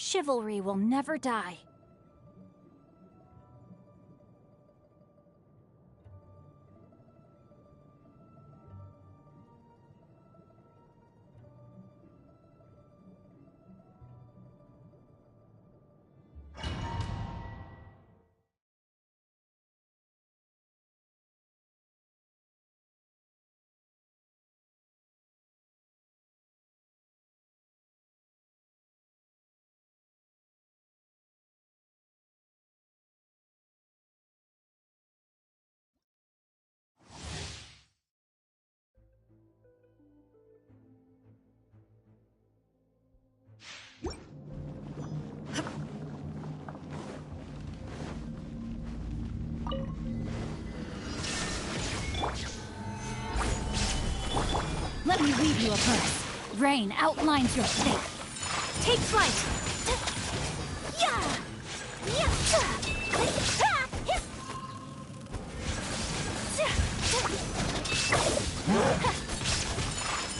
Chivalry will never die. Let me read you a verse. Rain outlines your fate. Take flight!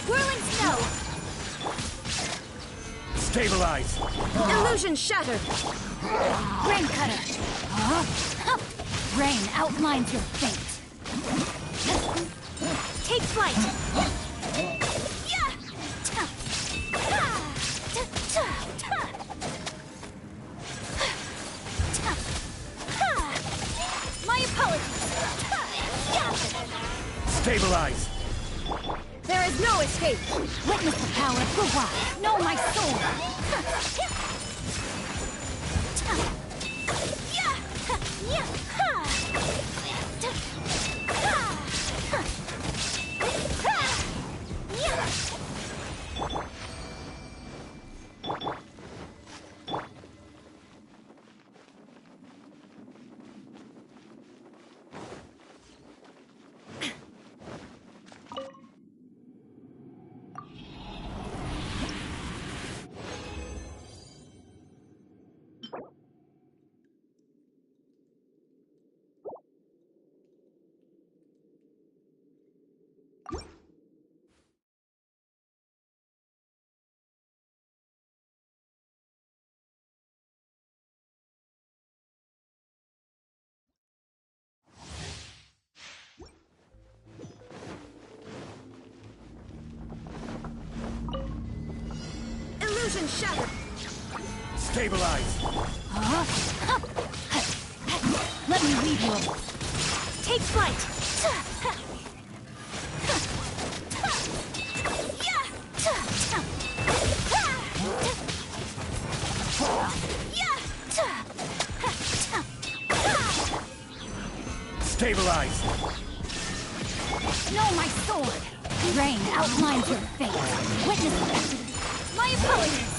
Whirling snow! Stabilize! Illusion shattered! Rain cutter! Rain outlines your fate. Take flight! My apologies! Stabilize! There is no escape! Witness the power of Guwa! Know my soul! Illusion shattered! Stabilize! Let me lead you. Take flight! Stabilize! Know my sword! Rain outlines your fate. Witness it! My apologies!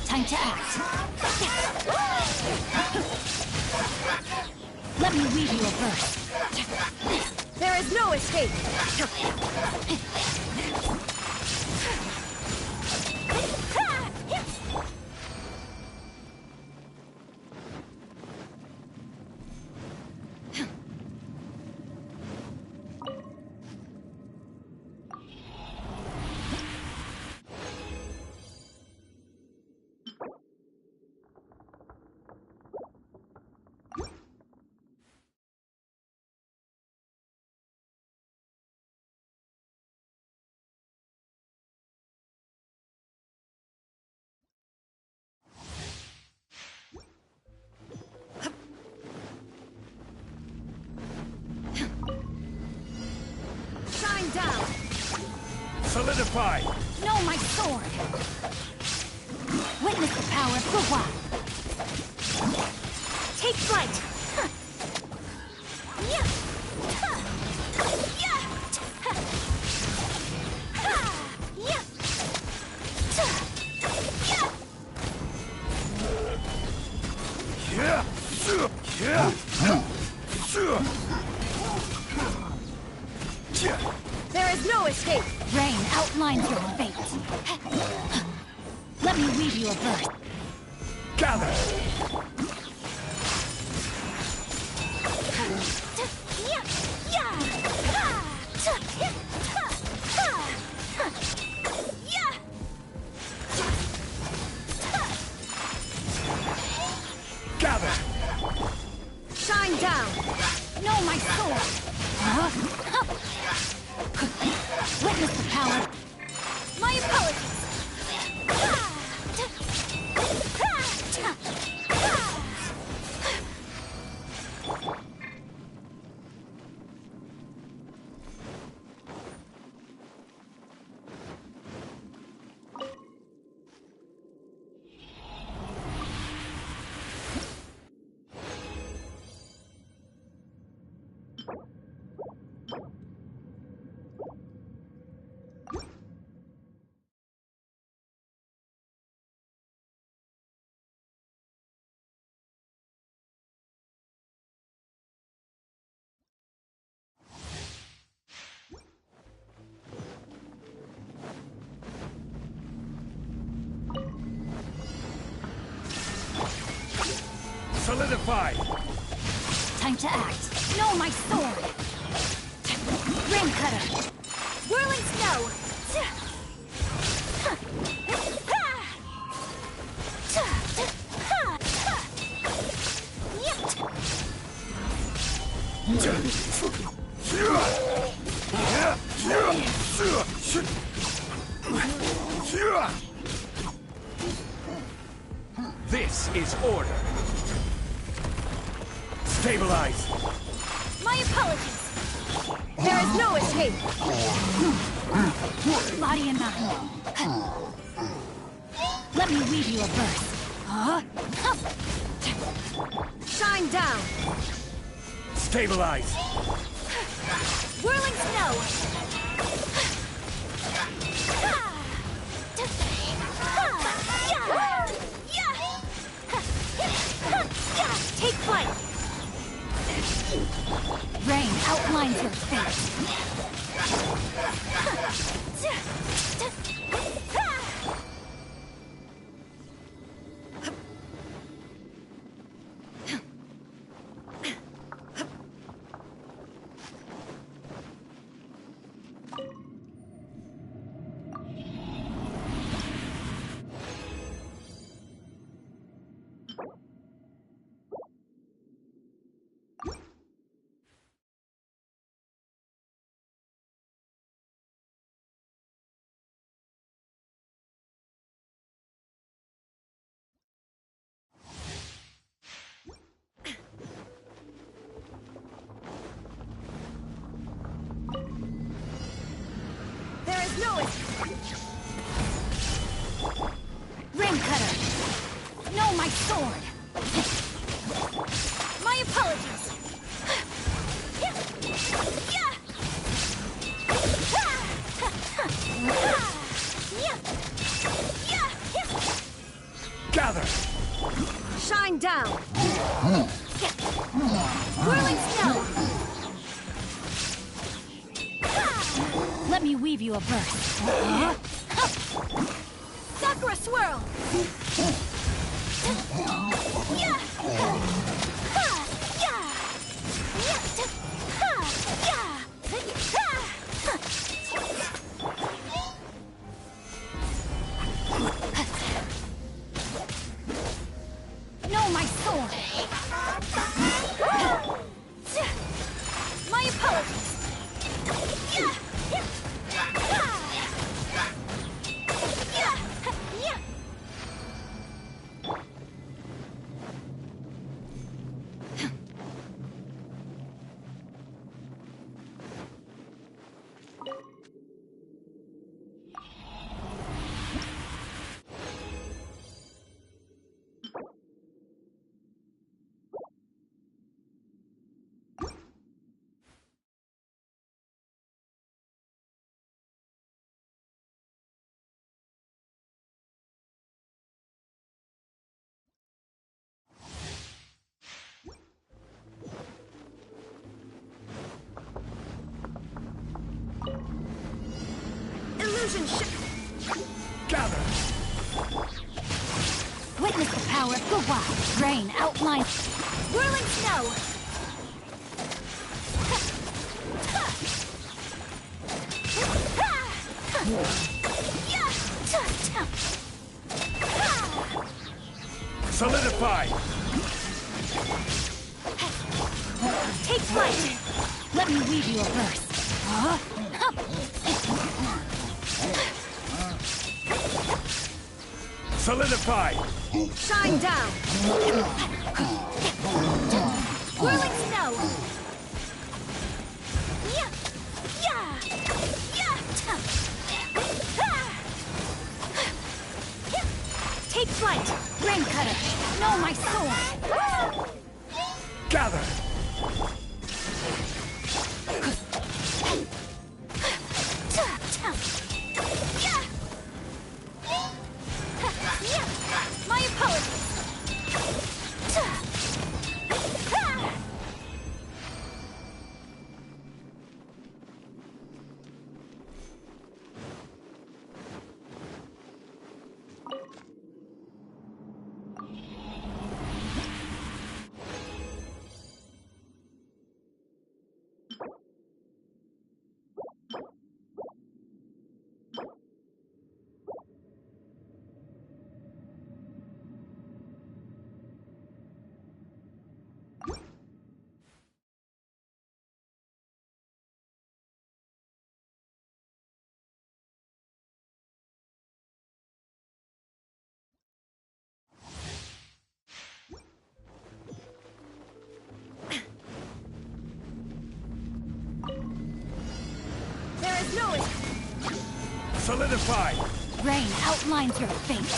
Time to act. Let me read you a verse. There is no escape. Down. Solidify! Know my sword! Witness the power of Guwa! Take flight! There is no escape! Rain outlines your fate. Let me read you a verse. Gather! Gather! Shine down! No, my sword! Huh? Witness the power! My apologies! Solidify! Time to act! No, my sword! Rain cutter! Whirling snow! This is order. Stabilize! My apologies! There is no escape! Body and mind. Let me weave you a verse. Huh? Shine down! Stabilize! Whirling snow! Take flight! Rain outlines your fate. There is no Ring cutter! No, my sword! My apologies! Gather! Shine down! Whirling snow! Let me weave you a verse. Sakura swirl! No, my sword! My apologies! Illusion Gather! Witness the power of the wild. Rain outlines. Whirling snow. Solidify! Take flight! Let me weave you a verse. Solidify! Shine down! Whirling snow! Yeah! Yeah! Yeah! Take flight! Rain cutter! Know my sword! Gather! My apologies! There is no escape. Solidify! Rain outlines your fate.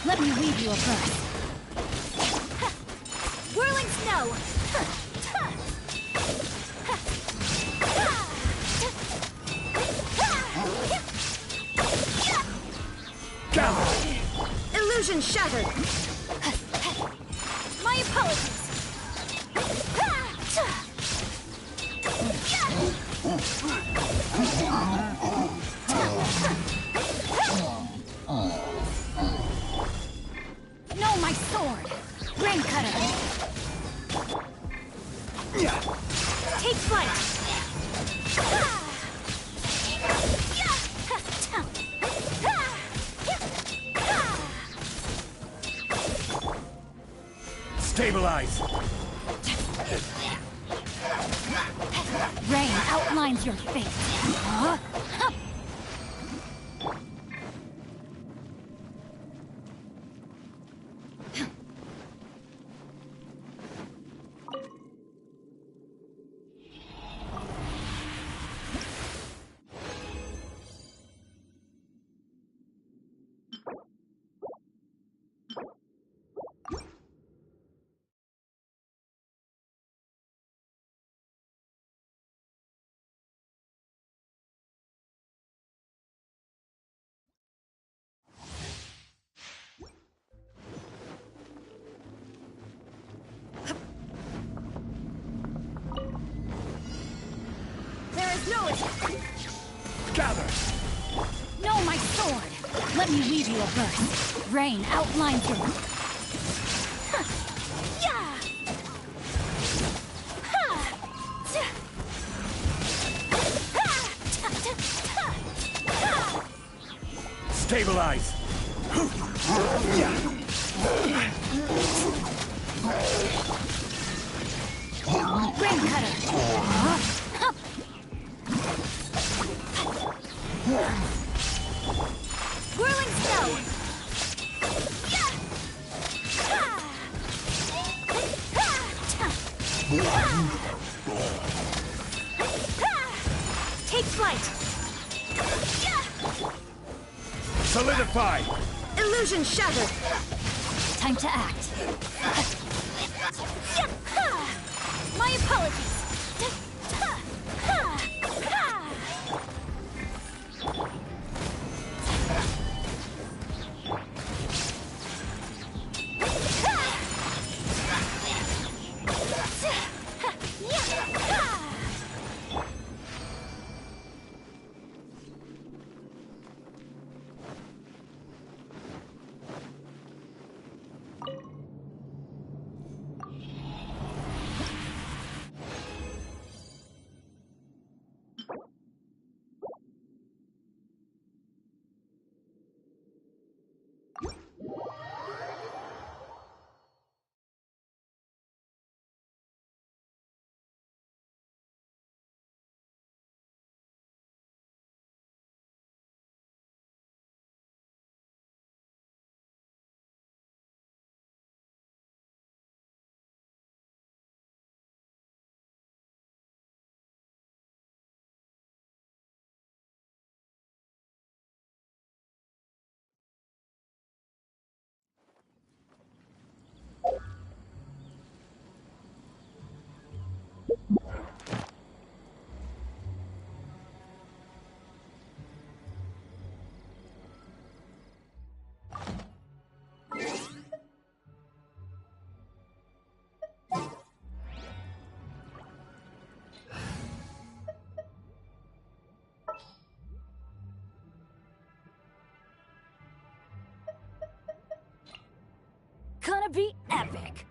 Let me weave you a verse. Whirling snow! Gather! Illusion shattered! My apologies! No, my sword! Rain cutter! Take flight! Stabilize! Rain outlines your fate. Huh? There is no escape. Gather! No, my sword! Let me weave you a verse. Rain outlines your... Yeah! Stabilize! Rain cutter! Whirling snow! Take flight! Solidify! Illusion shattered! Time to act. My apologies! gonna be epic!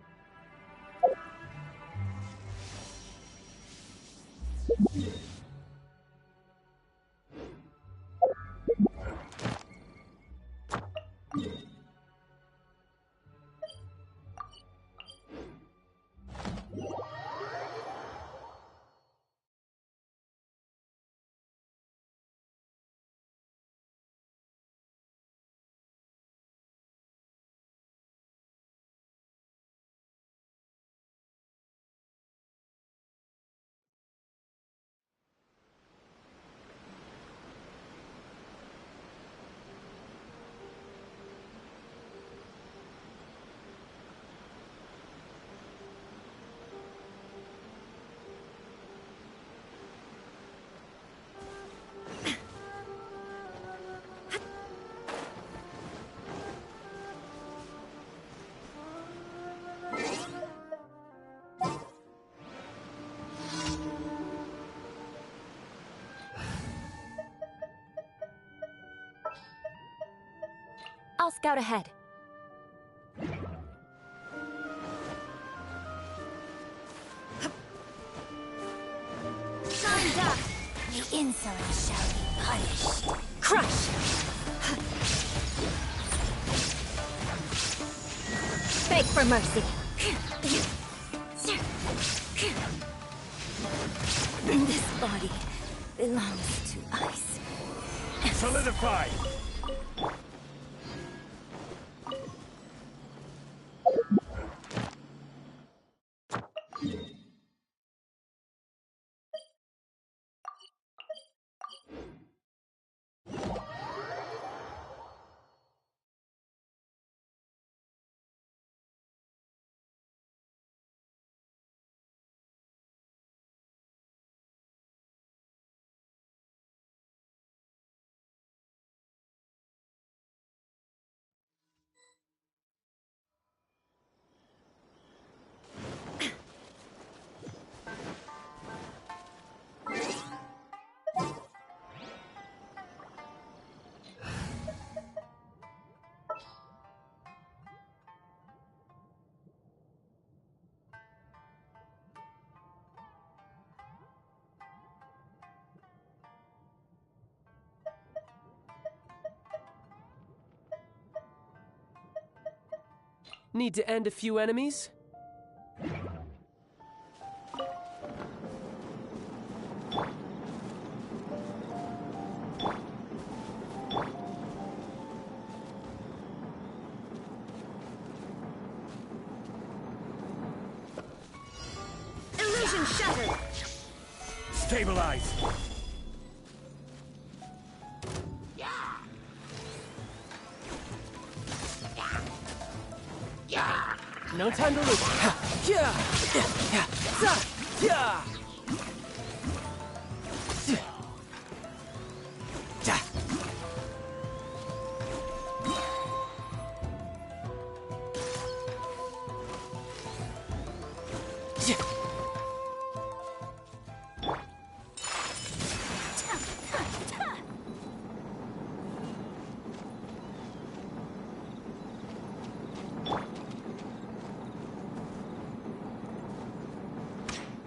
I'll scout ahead. Time's up! The insolent shall be punished. Crush! Beg for mercy. This body belongs to ice. Solidify! Need to end a few enemies? Illusion shattered! Stabilize! No time to lose. Yeah. Yeah.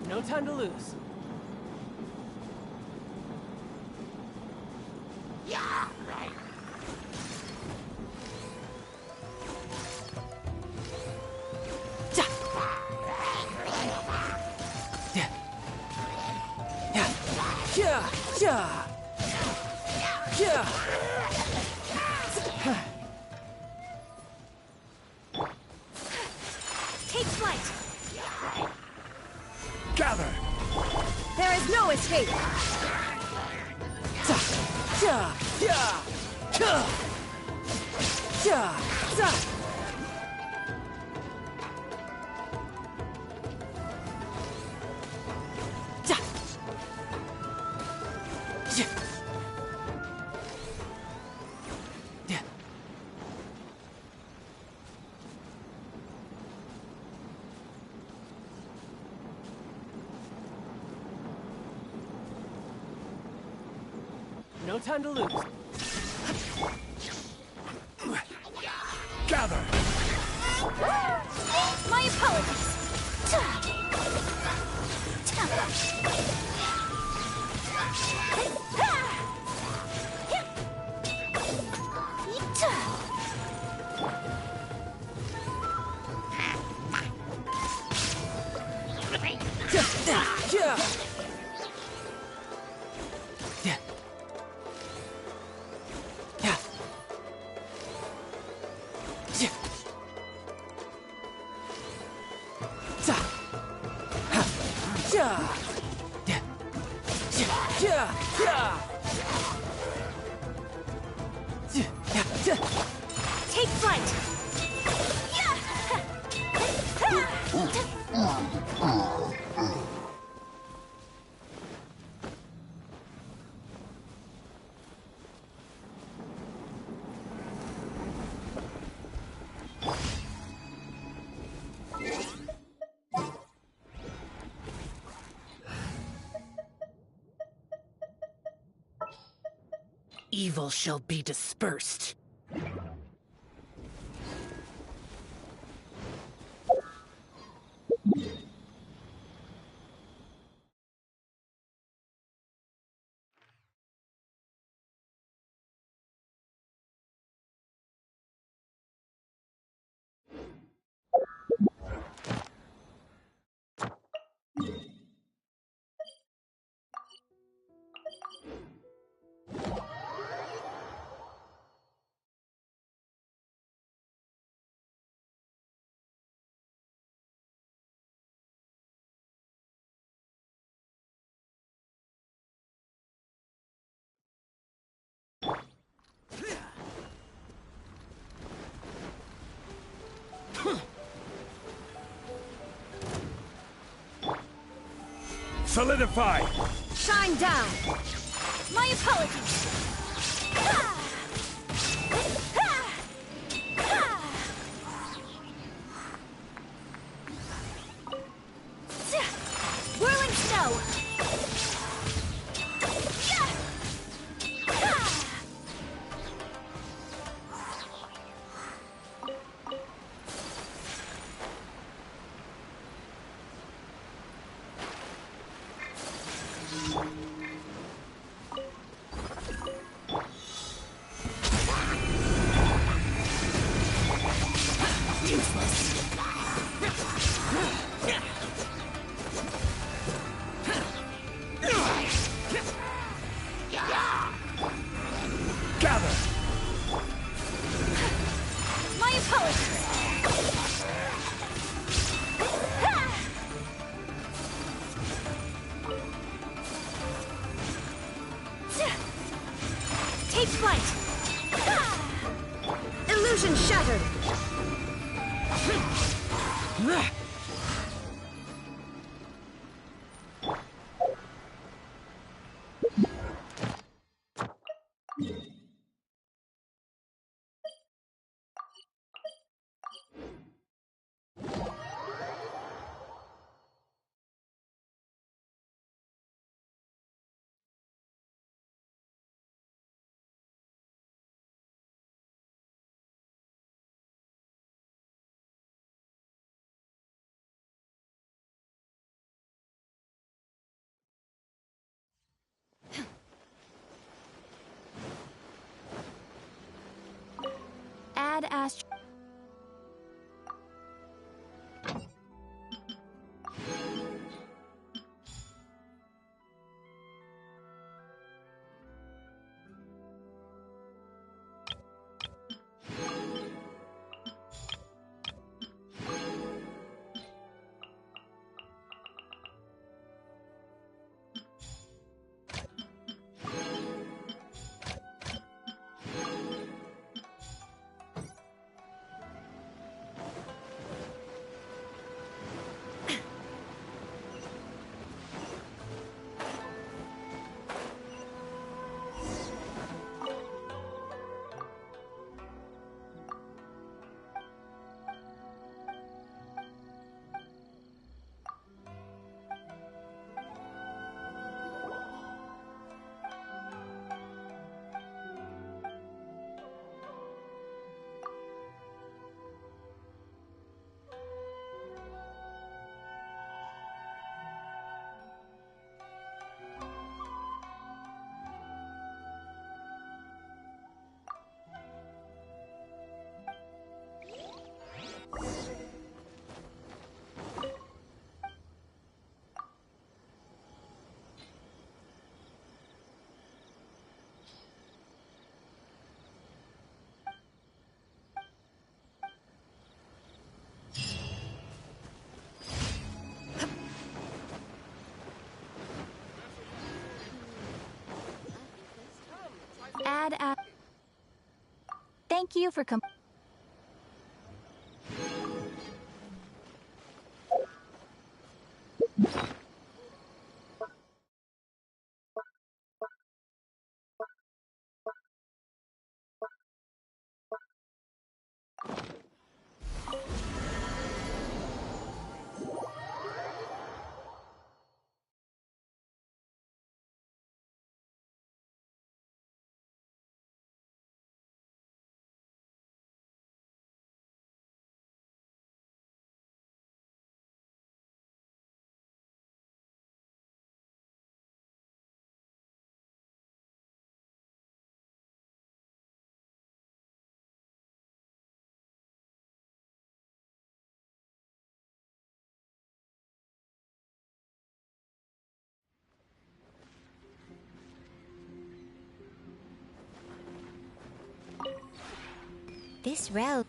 No time to lose. Take flight! Gather! There is no escape! No time to lose. Gather! My apologies. Yeah. Yeah. Yeah. Yeah. Za. Ha. Yeah. Yeah. Yeah. Yeah. Yeah. Yeah. Yeah. Take flight! Evil shall be dispersed. Solidify! Shine down! My apologies. Whirling snow. Gather! My apologies. Take flight! Illusion shattered! bad at... Thank you for This route.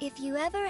If you ever...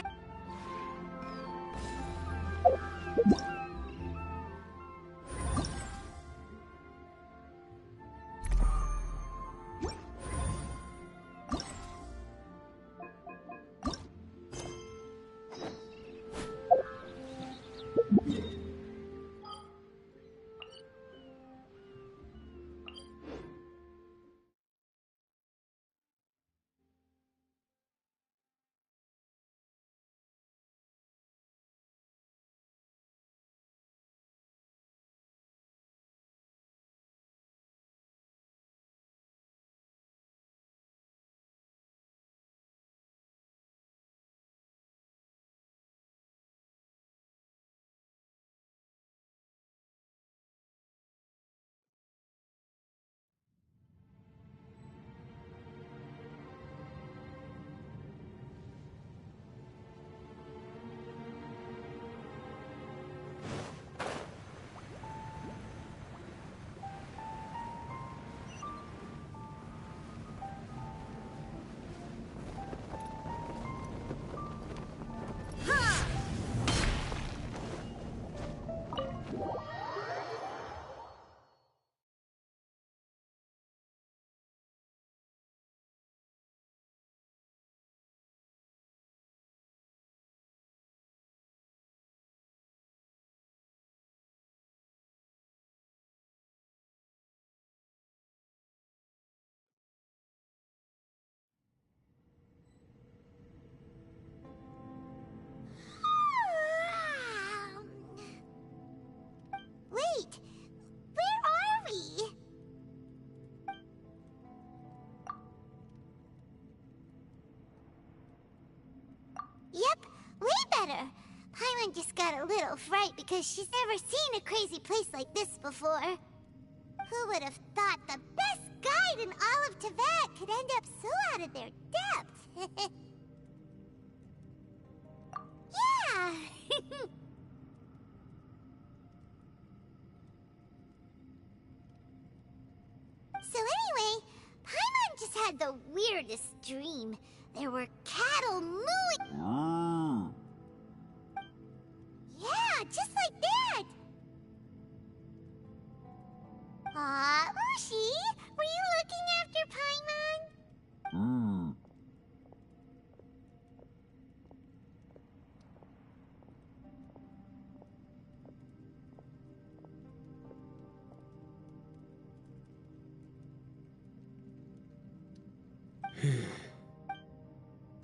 Wait! Where are we? Yep, way better. Paimon just got a little fright because she's never seen a crazy place like this before. Who would have thought the best guide in all of Teyvat could end up so out of their depth? Yeah! So anyway, Paimon just had the weirdest dream. There were cattle mooing. Yeah, just like that. Aw, Ushi, were you looking after Paimon?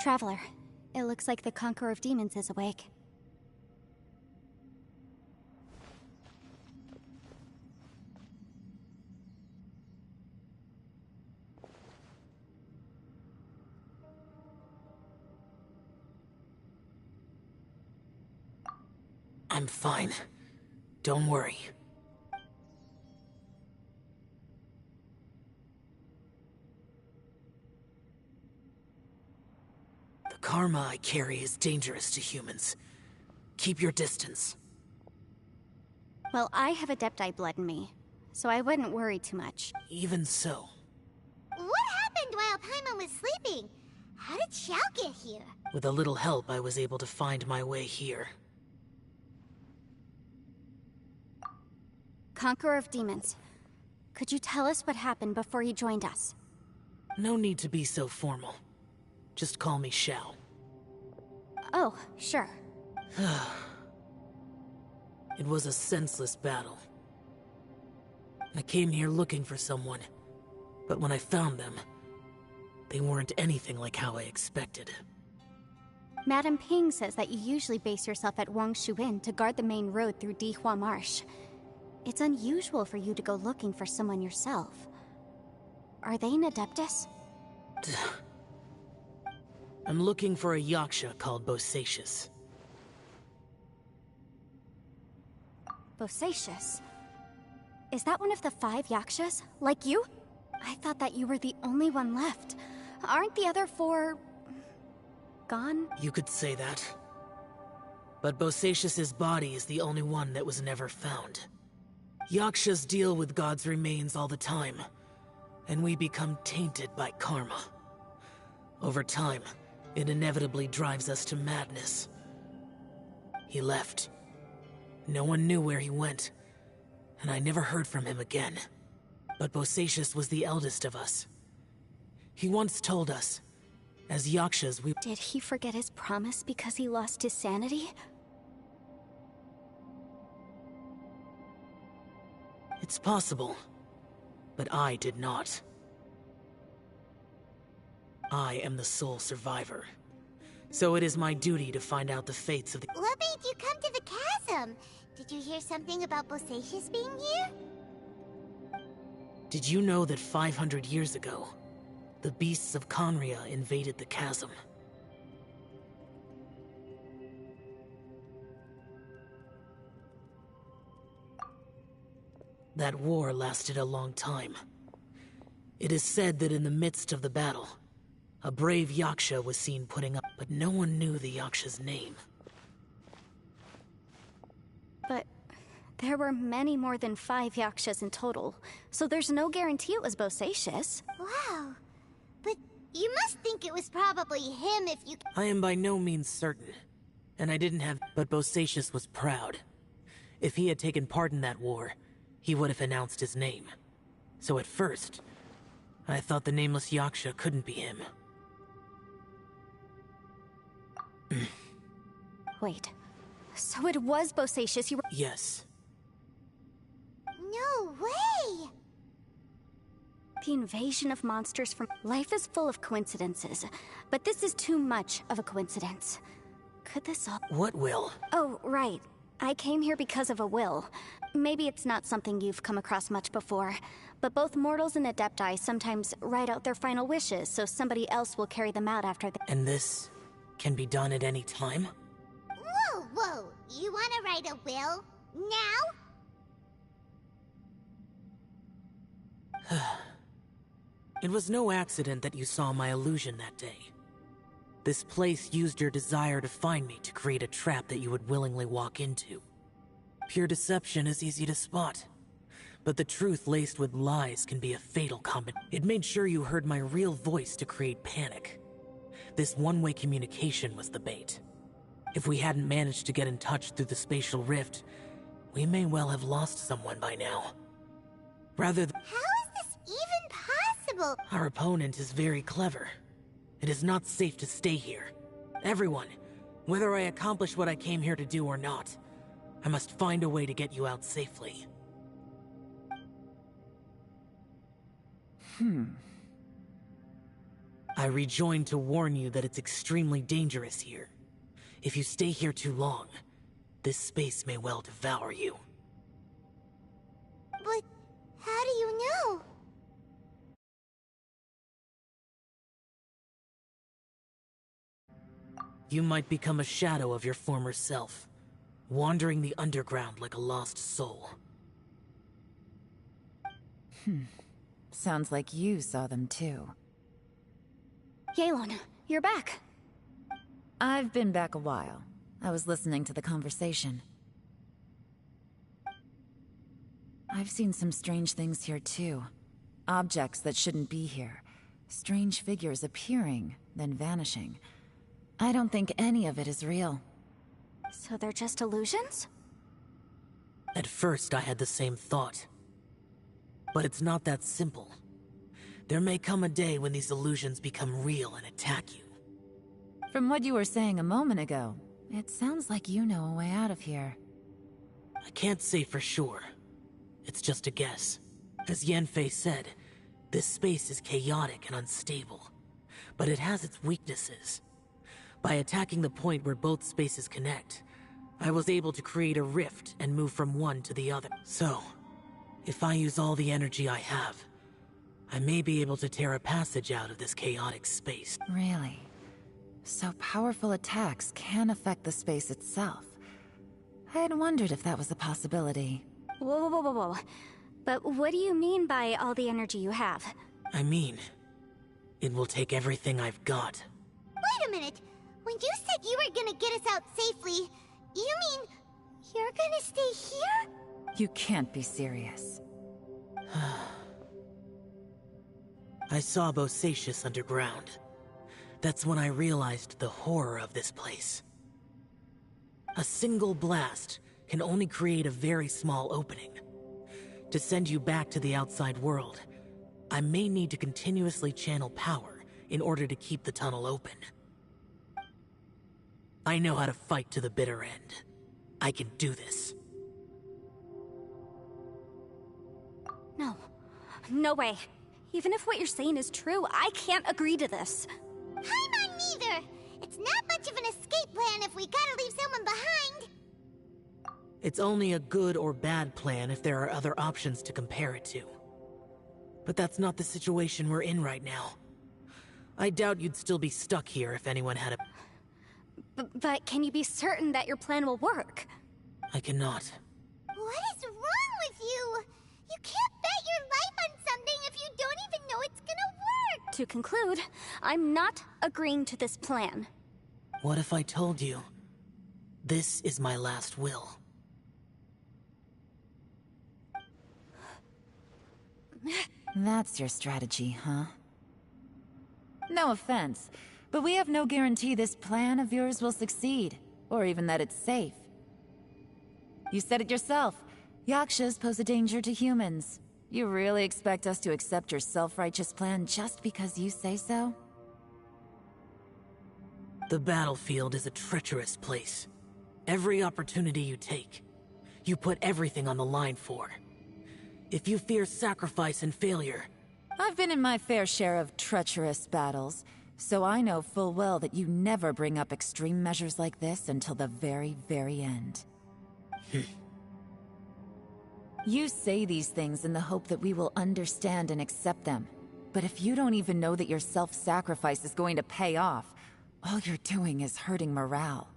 Traveler, it looks like the Conqueror of Demons is awake. I'm fine. Don't worry. The karma I carry is dangerous to humans. Keep your distance. Well, I have Adepti blood in me, so I wouldn't worry too much. Even so, What happened while Paimon was sleeping? How did Xiao get here? with a little help, I was able to find my way here. Conqueror of Demons, could you tell us what happened before you joined us? No need to be so formal. Just call me Xiao. Oh, sure. It was a senseless battle. I came here looking for someone, but when I found them, they weren't anything like how I expected. Madame Ping says that you usually base yourself at Wangshuin to guard the main road through Dihua Marsh. It's unusual for you to go looking for someone yourself. Are they an Adeptus? I'm looking for a Yaksha called Bosacius. Bosacius? Is that one of the 5 Yakshas? Like you? I thought that you were the only one left. Aren't the other 4... gone? You could say that. But Bosacius's body is the only one that was never found. Yakshas deal with God's remains all the time, and we become tainted by karma. Over time, it inevitably drives us to madness. He left. No one knew where he went, and I never heard from him again. But Bosacius was the eldest of us. He once told us, as Yakshas we— Did he forget his promise because he lost his sanity? It's possible, but I did not. I am the sole survivor, so it is my duty to find out the fates of the— What made you come to the chasm? Did you hear something about Bosacius being here? Did you know that 500 years ago, the beasts of Conria invaded the chasm? That war lasted a long time. It is said that in the midst of the battle, a brave Yaksha was seen putting up, but no one knew the Yaksha's name. But there were many more than 5 Yakshas in total, so there's no guarantee it was Bosacius. Wow. But you must think it was probably him if you... I am by no means certain, and I didn't have— but Bosacius was proud. If he had taken part in that war, he would have announced his name. So at first, I thought the nameless Yaksha couldn't be him. Wait, so it was Bosacius you were— Yes. No way! The invasion of monsters from— Life is full of coincidences, but this is too much of a coincidence. Could this all— What will? Oh, right. I came here because of a will. Maybe it's not something you've come across much before, but both mortals and Adepti sometimes write out their final wishes so somebody else will carry them out after they— And this can be done at any time? Whoa, whoa! You want to write a will? Now? It was no accident that you saw my illusion that day. This place used your desire to find me to create a trap that you would willingly walk into. Pure deception is easy to spot, but the truth laced with lies can be a fatal combination. It made sure you heard my real voice to create panic. This one-way communication was the bait. If we hadn't managed to get in touch through the spatial rift, we may well have lost someone by now. Rather than— How is this even possible? Our opponent is very clever. It is not safe to stay here. Everyone, whether I accomplish what I came here to do or not, I must find a way to get you out safely. I rejoined to warn you that it's extremely dangerous here. If you stay here too long, this space may well devour you. But how do you know? You might become a shadow of your former self, wandering the underground like a lost soul. Sounds like you saw them too. Yelan, you're back. I've been back a while. I was listening to the conversation. I've seen some strange things here too. Objects that shouldn't be here. Strange figures appearing, then vanishing. I don't think any of it is real. So they're just illusions? At first, I had the same thought. But it's not that simple. There may come a day when these illusions become real and attack you. From what you were saying a moment ago, it sounds like you know a way out of here. I can't say for sure. It's just a guess. As Yanfei said, this space is chaotic and unstable. But it has its weaknesses. By attacking the point where both spaces connect, I was able to create a rift and move from one to the other. So, if I use all the energy I have, I may be able to tear a passage out of this chaotic space. Really? So powerful attacks can affect the space itself. I had wondered if that was a possibility. Whoa, whoa, whoa, whoa. But what do you mean by all the energy you have? I mean, it will take everything I've got. Wait a minute! When you said you were gonna get us out safely, you mean you're gonna stay here? You can't be serious. I saw Bosacius underground. That's when I realized the horror of this place. A single blast can only create a very small opening. To send you back to the outside world, I may need to continuously channel power in order to keep the tunnel open. I know how to fight to the bitter end. I can do this. No. No way. Even if what you're saying is true, I can't agree to this. Paimon neither! It's not much of an escape plan if we gotta leave someone behind! It's only a good or bad plan if there are other options to compare it to. But that's not the situation we're in right now. I doubt you'd still be stuck here if anyone had a... But can you be certain that your plan will work? I cannot. What is wrong with you? You can't bet your life on something if you don't even know it's gonna work! To conclude, I'm not agreeing to this plan. What if I told you, this is my last will? That's your strategy, huh? No offense, but we have no guarantee this plan of yours will succeed, or even that it's safe. You said it yourself. Yakshas pose a danger to humans. You really expect us to accept your self-righteous plan just because you say so? The battlefield is a treacherous place. Every opportunity you take, you put everything on the line for. If you fear sacrifice and failure... I've been in my fair share of treacherous battles, so I know full well that you never bring up extreme measures like this until the very, very end. You say these things in the hope that we will understand and accept them. But if you don't even know that your self-sacrifice is going to pay off, all you're doing is hurting morale.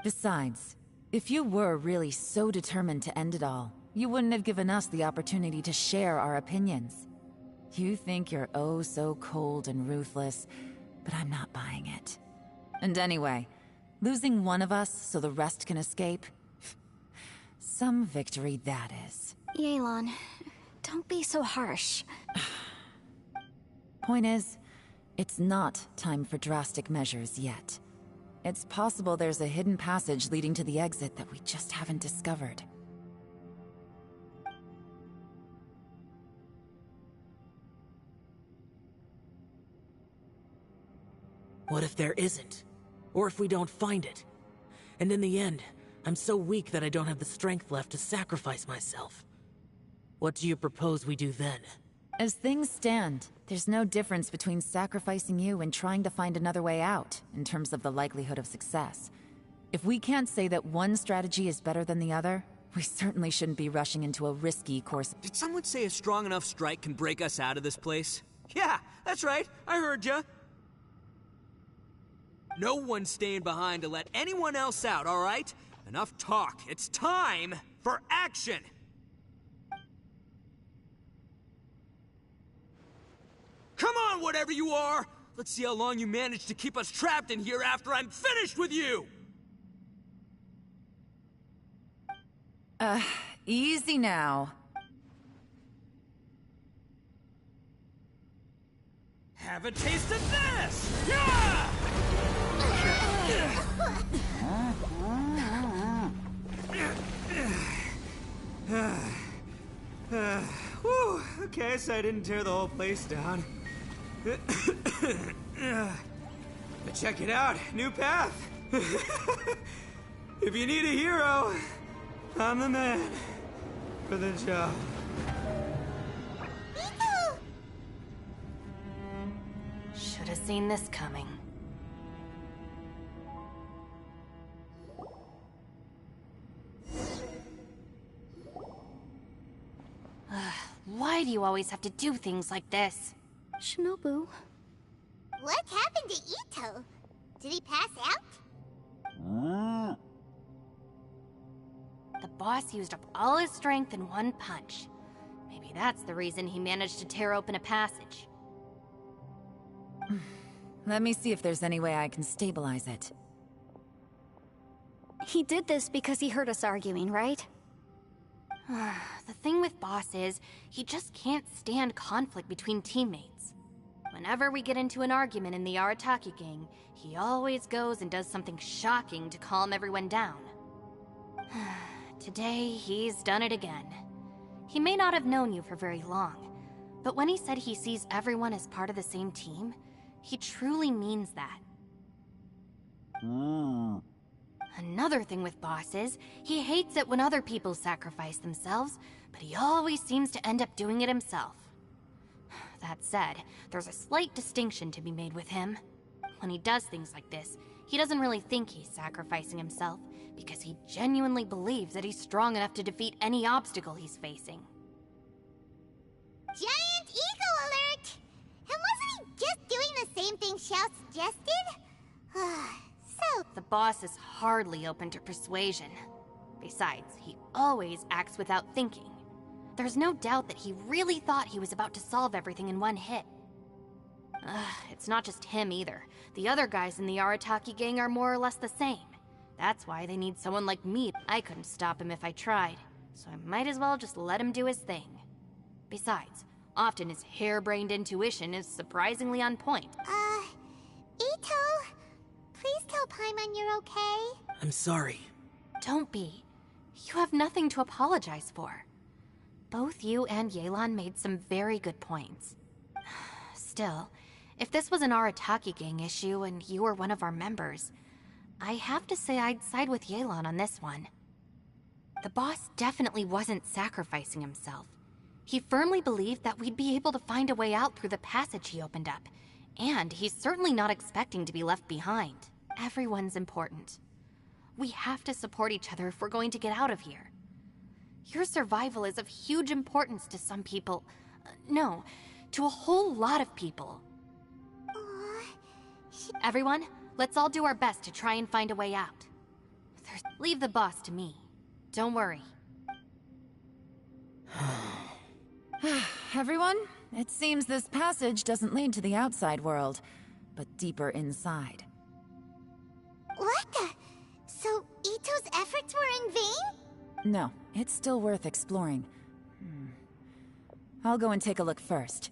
Besides, if you were really so determined to end it all, you wouldn't have given us the opportunity to share our opinions. You think you're oh so cold and ruthless, but I'm not buying it. And anyway, losing one of us so the rest can escape? Some victory that is. Yelan, don't be so harsh. Point is, it's not time for drastic measures yet. It's possible there's a hidden passage leading to the exit that we just haven't discovered. What if there isn't? Or if we don't find it? And in the end, I'm so weak that I don't have the strength left to sacrifice myself. What do you propose we do then? As things stand, there's no difference between sacrificing you and trying to find another way out, in terms of the likelihood of success. If we can't say that one strategy is better than the other, we certainly shouldn't be rushing into a risky course. Did someone say a strong enough strike can break us out of this place? Yeah, that's right, I heard ya. No one's staying behind to let anyone else out, alright? Enough talk. It's time for action! Come on, whatever you are! Let's see how long you manage to keep us trapped in here after I'm finished with you! Easy now. Have a taste of this! Yeah! Whew, okay, so I didn't tear the whole place down. But check it out, new path. If you need a hero, I'm the man for the job. Should have seen this coming. Why do you always have to do things like this? Shinobu. What happened to Ito? Did he pass out? The boss used up all his strength in one punch. Maybe that's the reason he managed to tear open a passage. Let me see if there's any way I can stabilize it. He did this because he heard us arguing, right? The thing with Boss is, he just can't stand conflict between teammates. Whenever we get into an argument in the Arataki gang, he always goes and does something shocking to calm everyone down. Today, he's done it again. He may not have known you for very long, but when he said he sees everyone as part of the same team, he truly means that. Another thing with Boss is, he hates it when other people sacrifice themselves, but he always seems to end up doing it himself. That said, there's a slight distinction to be made with him. When he does things like this, he doesn't really think he's sacrificing himself, because he genuinely believes that he's strong enough to defeat any obstacle he's facing. Giant Eagle Alert! And wasn't he just doing the same thing Xiao suggested? The boss is hardly open to persuasion. Besides, he always acts without thinking. There's no doubt that he really thought he was about to solve everything in one hit. It's not just him either. The other guys in the Arataki gang are more or less the same. That's why they need someone like me. I couldn't stop him if I tried, so I might as well just let him do his thing. Besides, often his harebrained intuition is surprisingly on point. Ito? Please tell Paimon you're okay. I'm sorry. Don't be. You have nothing to apologize for. Both you and Yelan made some very good points. Still, if this was an Arataki gang issue and you were one of our members, I have to say I'd side with Yelan on this one. The boss definitely wasn't sacrificing himself. He firmly believed that we'd be able to find a way out through the passage he opened up, and he's certainly not expecting to be left behind. Everyone's important. We have to support each other if we're going to get out of here. Your survival is of huge importance to some people. No, to a whole lot of people. Everyone, let's all do our best to try and find a way out. Leave the boss to me. Don't worry. Everyone, it seems this passage doesn't lead to the outside world, but deeper inside. What the? So Ito's efforts were in vain? No, it's still worth exploring. I'll go and take a look first.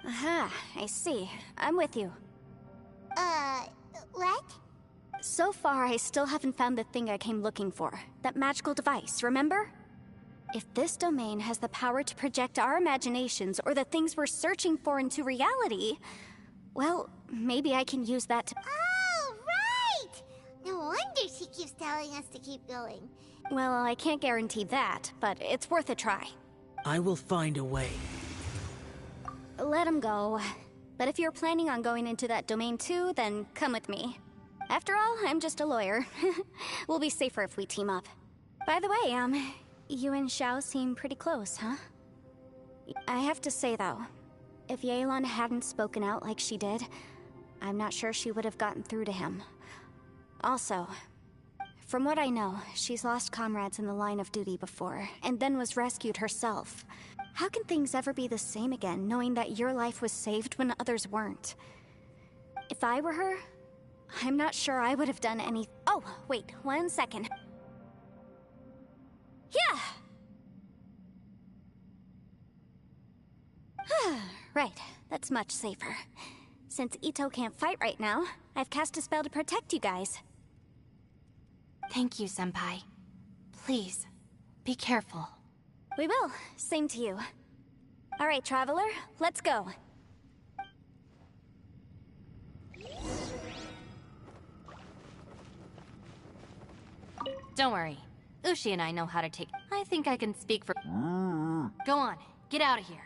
Aha, I see. I'm with you. What? So far, I still haven't found the thing I came looking for. That magical device, remember? If this domain has the power to project our imaginations or the things we're searching for into reality, well, maybe I can use that to... Oh, right! No wonder she keeps telling us to keep going. Well, I can't guarantee that, but it's worth a try. I will find a way. Let him go. But if you're planning on going into that domain too, then come with me. After all, I'm just a lawyer. We'll be safer if we team up. By the way, you and Xiao seem pretty close, huh? I have to say though, if Yelan hadn't spoken out like she did, I'm not sure she would have gotten through to him. Also, From what I know, she's lost comrades in the line of duty before, and then was rescued herself. How can things ever be the same again, knowing that your life was saved when others weren't? If I were her, I'm not sure I would have done any— Oh, wait, 1 second. Yeah! Right, that's much safer. Since Ito can't fight right now, I've cast a spell to protect you guys. Thank you, Senpai. Please, be careful. We will. Same to you. All right, Traveler, let's go. Don't worry. Ushi and I know how to take— I think I can speak for— Go on, get out of here.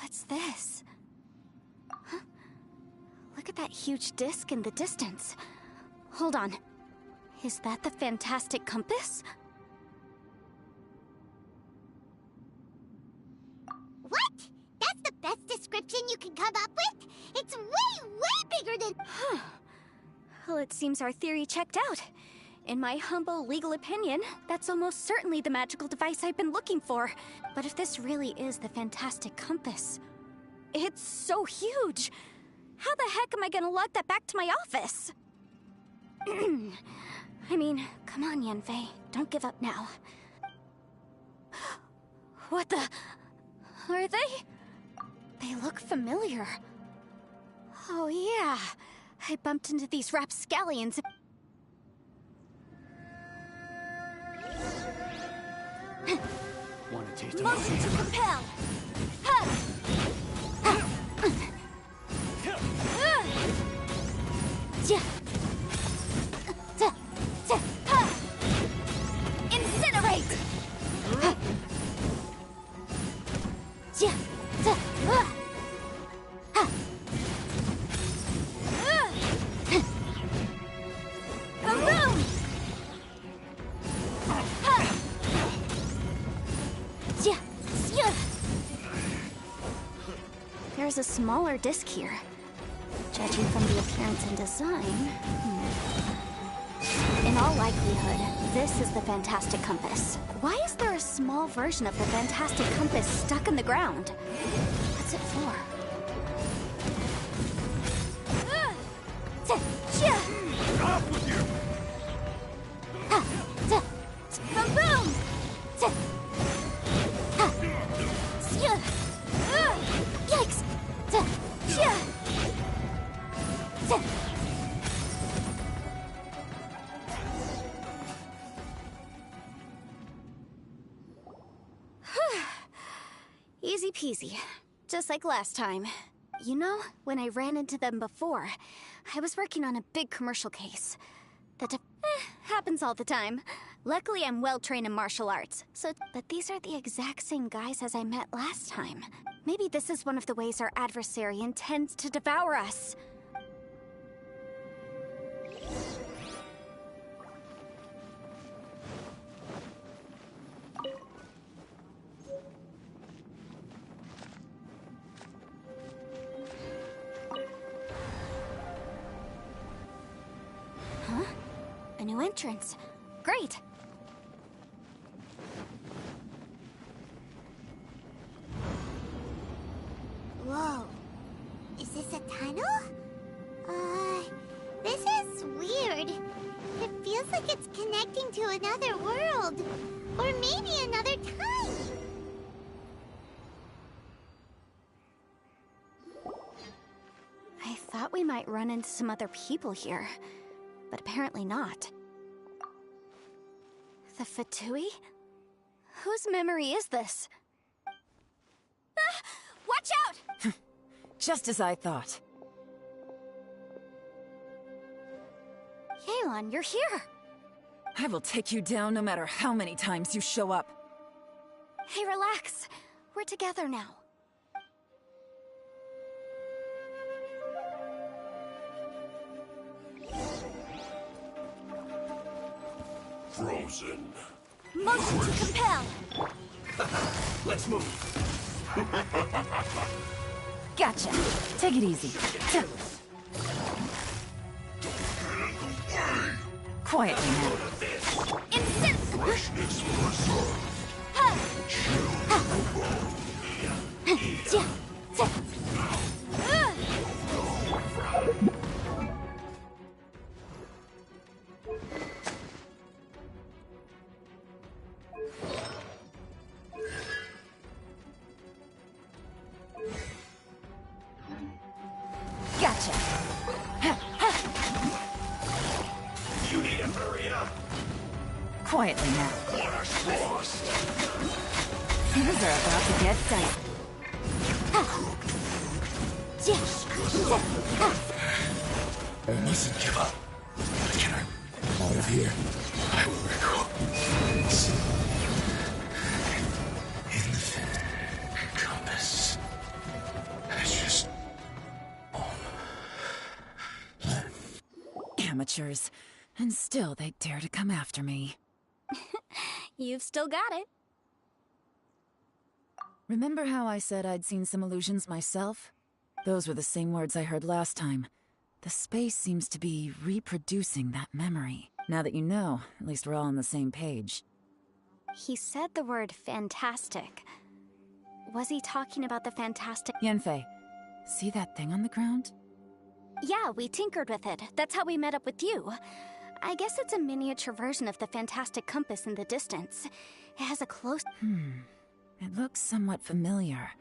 What's this? Huh? Look at that huge disc in the distance. Hold on. Is that the fantastic compass? What? That's the best description you can come up with? It's way, way bigger than— Huh. Well, it seems our theory checked out. In my humble legal opinion, that's almost certainly the magical device I've been looking for. But if this really is the fantastic compass, it's so huge! How the heck am I gonna lug that back to my office? I mean, come on, Yanfei. Don't give up now. What the— Are they? They look familiar. Oh yeah, I bumped into these rapscallions. Want to taste of Motion to compel! Incinerate! Boom! There's a smaller disc here. Judging from the appearance and design... In all likelihood, this is the fantastic compass. Why is there a small version of the fantastic compass stuck in the ground? What's it for? Off with you! Boom! Yikes! Easy peasy. Just like last time. You know, when I ran into them before, I was working on a big commercial case. That happens all the time. Luckily, I'm well-trained in martial arts, but these are the exact same guys as I met last time. Maybe this is one of the ways our adversary intends to devour us. Huh? A new entrance. Great! Whoa. Is this a tunnel? This is weird. It feels like it's connecting to another world. Or maybe another time. we might run into some other people here, but apparently not. The Fatui? Whose memory is this? Ah! Watch out! Just as I thought. Yelan, you're here! I will take you down no matter how many times you show up. Hey, relax. We're together now. Frozen. Motion to compel! Let's move. Gotcha. Take it easy. Quietly now. Instant! Freshness reserved. Gotcha. You need to hurry up. Quietly now. What a frost. Things are about to get dicey. I mustn't give up. Get her out of here. I will recall. In the compass. It's just Amateurs. And still they dare to come after me. You've still got it. Remember how I said I'd seen some illusions myself? Those were the same words I heard last time. The space seems to be reproducing that memory. Now that you know, at least we're all on the same page. He said the word fantastic. Was he talking about the fantastic? Yanfei, see that thing on the ground? Yeah, we tinkered with it. That's how we met up with you. I guess it's a miniature version of the fantastic compass in the distance. It has a close... It looks somewhat familiar.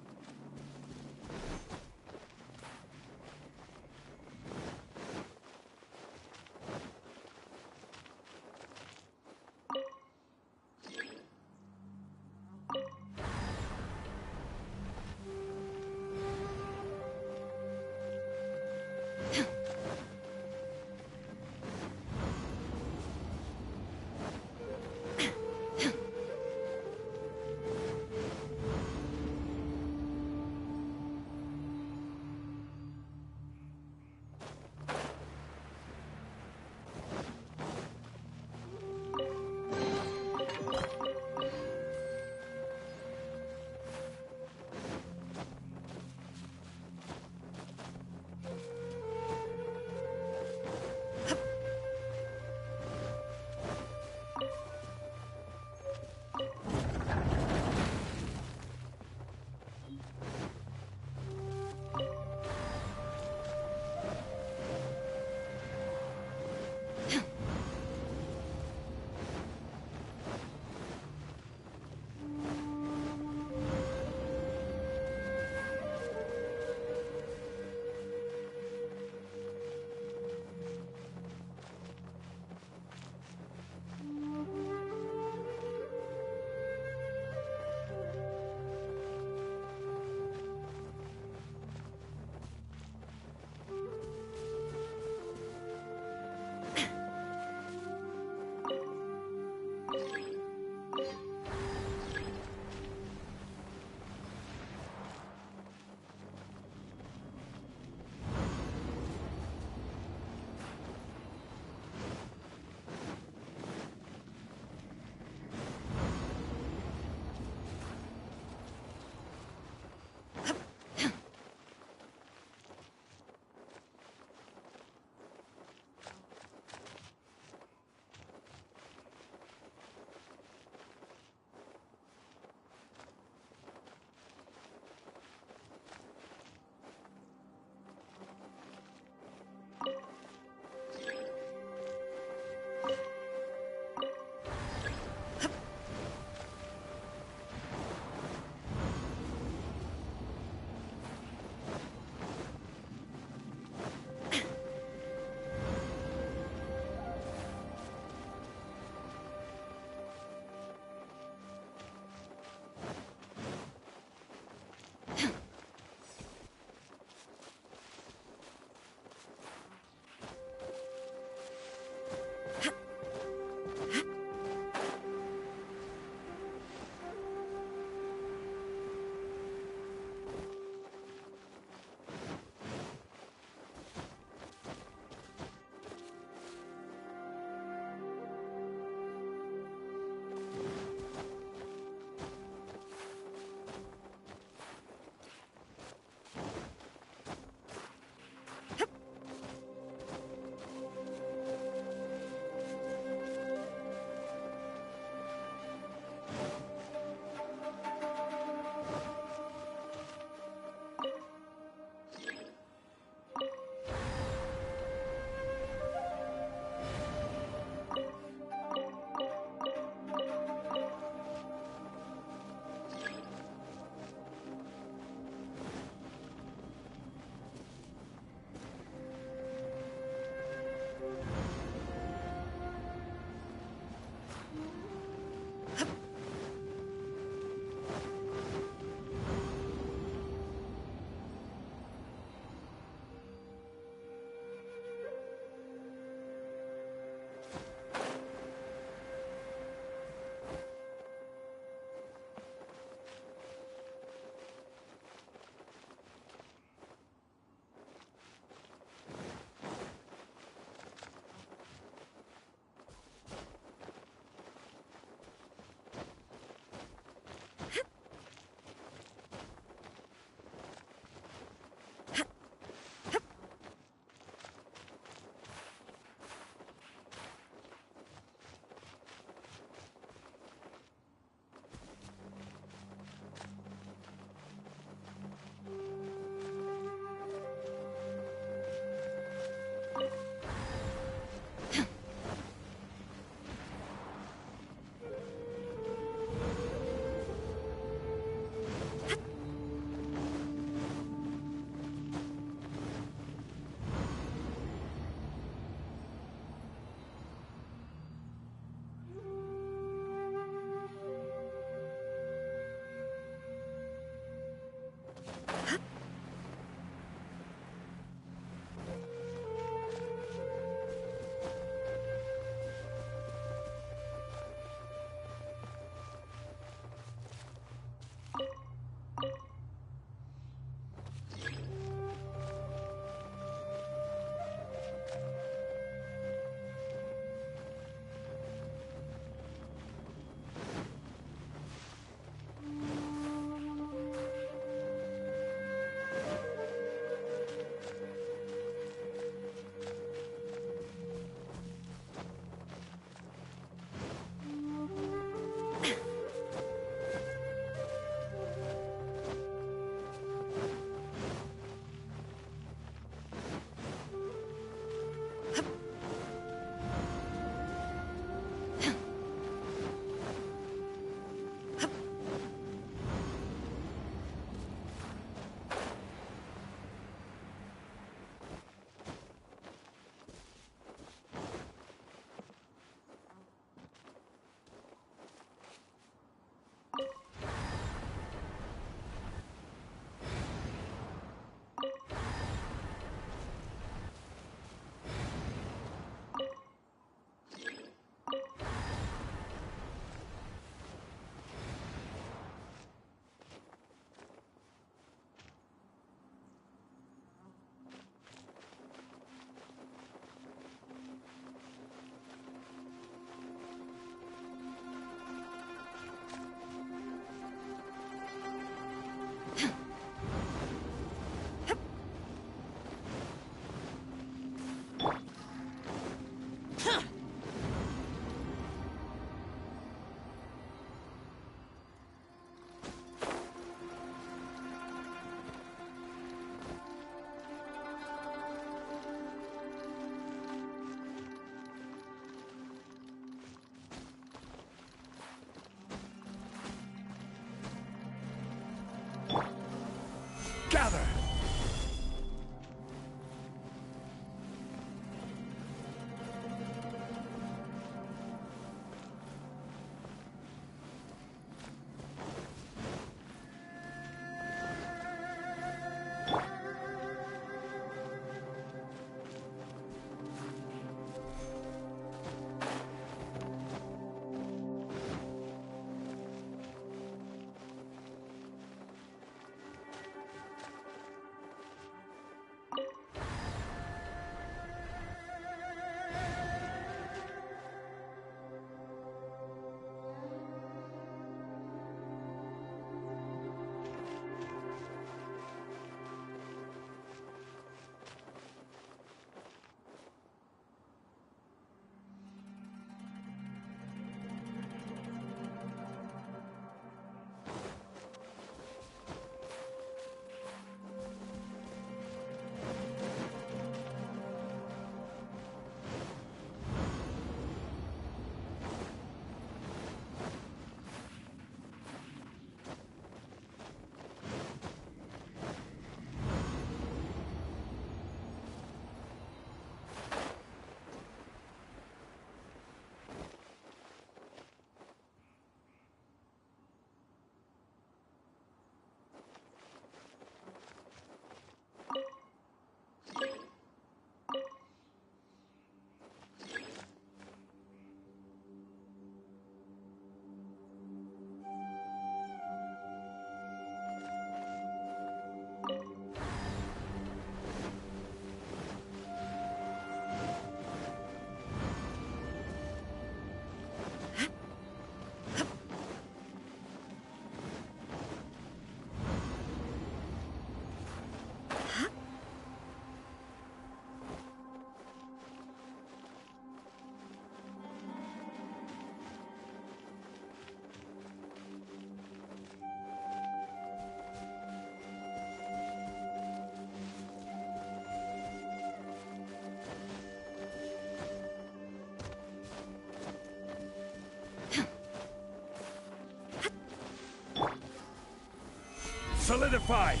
solidified!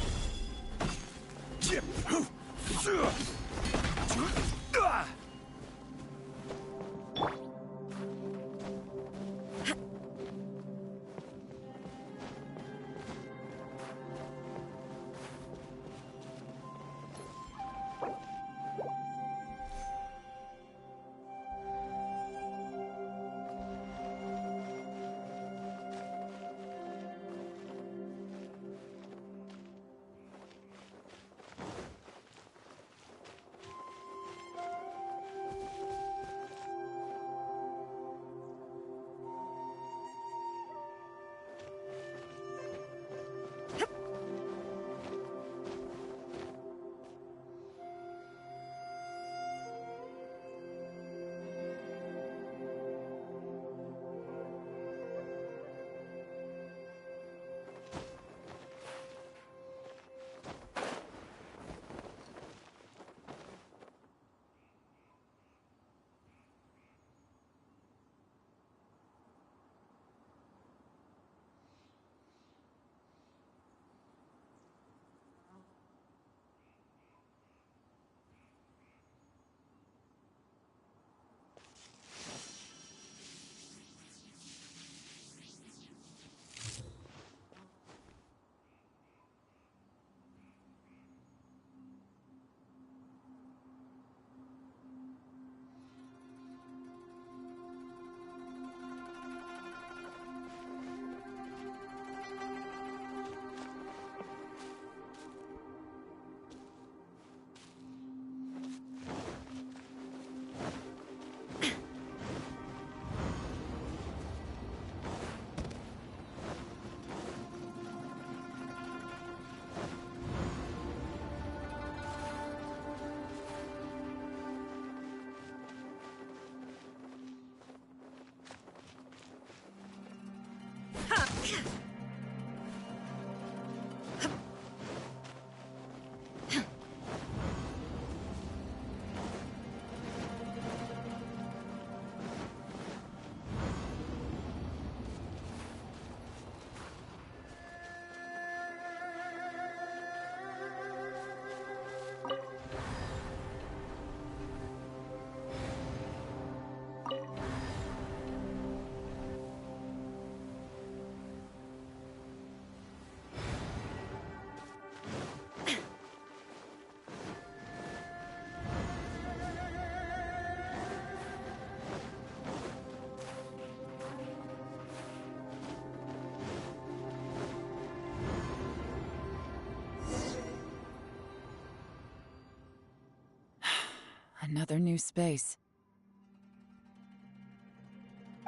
Another new space.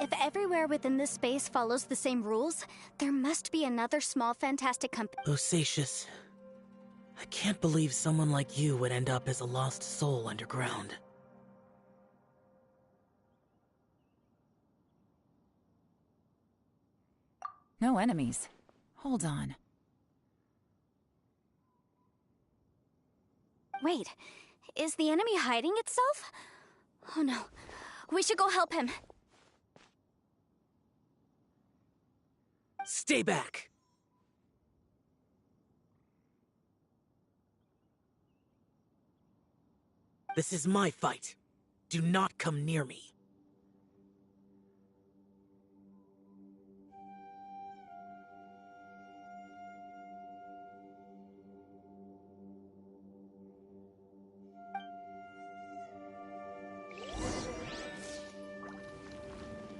If everywhere within this space follows the same rules, there must be another small fantastic company. Bosacius, I can't believe someone like you would end up as a lost soul underground. No enemies. Hold on. Wait, is the enemy hiding itself? Oh no, we should go help him. Stay back! This is my fight. Do not come near me.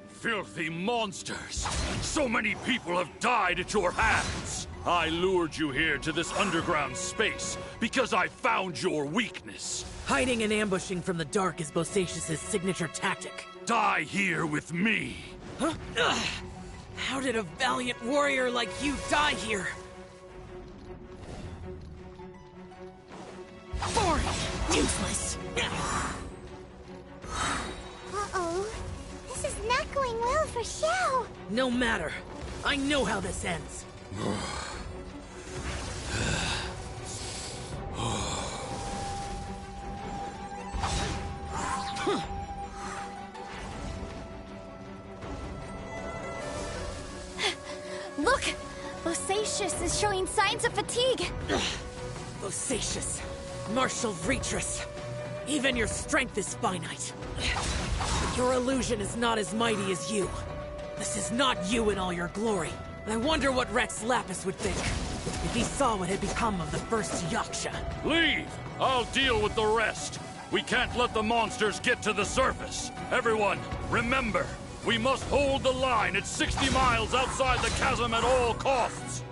Filthy monsters! So many people have died at your hands! I lured you here to this underground space because I found your weakness. Hiding and ambushing from the dark is Bosacius' signature tactic. Die here with me! Huh? Ugh. How did a valiant warrior like you die here? Boring! Useless! Uh-oh. This is not going well for Xiao. No matter. I know how this ends. Look! Bosacius is showing signs of fatigue. Bosacius, martial Retris. Even your strength is finite. Your illusion is not as mighty as you. This is not you in all your glory. I wonder what Rex Lapis would think if he saw what had become of the first Yaksha. Leave! I'll deal with the rest. We can't let the monsters get to the surface. Everyone, remember, we must hold the line at 60 miles outside the chasm at all costs.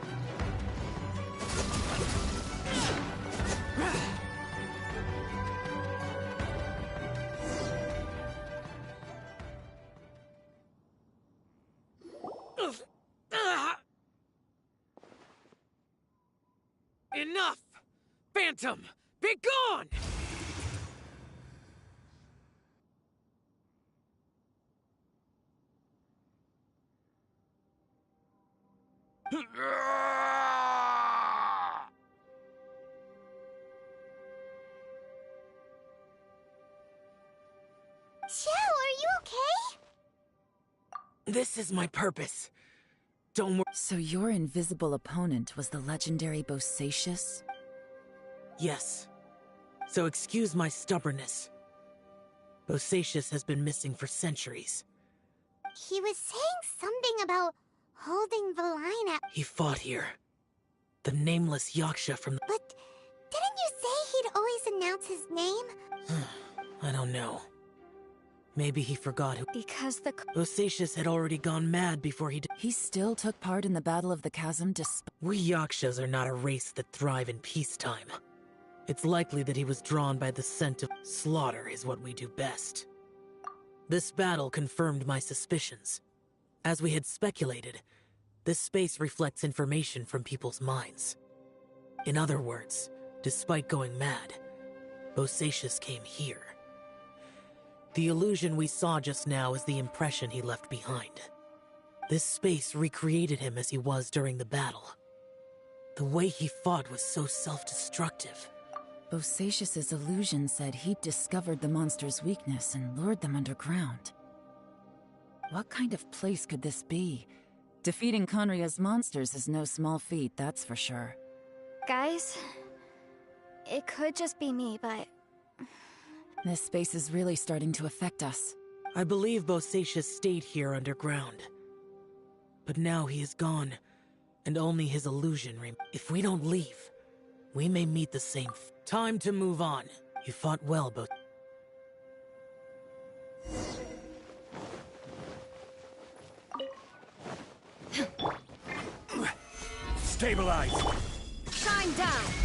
Enough! Phantom, be gone! Joe, are you okay? This is my purpose. Don't worry. So your invisible opponent was the legendary Bosacius? Yes. So excuse my stubbornness. Bosacius has been missing for centuries. He was saying something about holding the line at... He fought here. The nameless Yaksha from the... But didn't you say he'd always announce his name? I don't know. Maybe he forgot who... Because the... Bosacius had already gone mad before he... He still took part in the Battle of the Chasm despite... We Yakshas are not a race that thrive in peacetime. It's likely that he was drawn by the scent of... Slaughter is what we do best. This battle confirmed my suspicions. As we had speculated, this space reflects information from people's minds. In other words, despite going mad, Bosacius came here. The illusion we saw just now is the impression he left behind. This space recreated him as he was during the battle. The way he fought was so self-destructive. Bosacius's illusion said he'd discovered the monster's weakness and lured them underground. What kind of place could this be? Defeating Conria's monsters is no small feat, that's for sure. Guys, it could just be me, but... This space is really starting to affect us. I believe Bosacius stayed here underground. But now he is gone, and only his illusion remains. If we don't leave, we may meet the same Time to move on. You fought well, but... Stabilize! Shine down!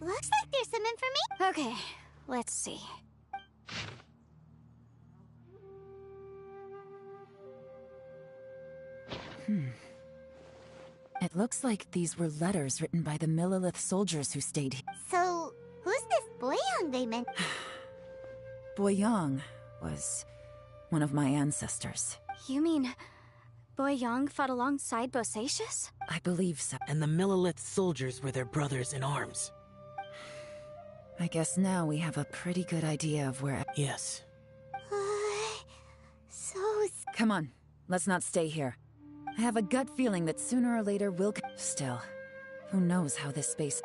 Looks like there's some information. Okay, let's see. It looks like these were letters written by the Millilith soldiers who stayed here. So, who's this Boyang they meant? Boyang was one of my ancestors. You mean... Boyang fought alongside Bosacius? I believe so. And the Millilith soldiers were their brothers in arms. I guess now we have a pretty good idea of where... Yes. Come on, let's not stay here. I have a gut feeling that sooner or later we'll... Still, who knows how this space...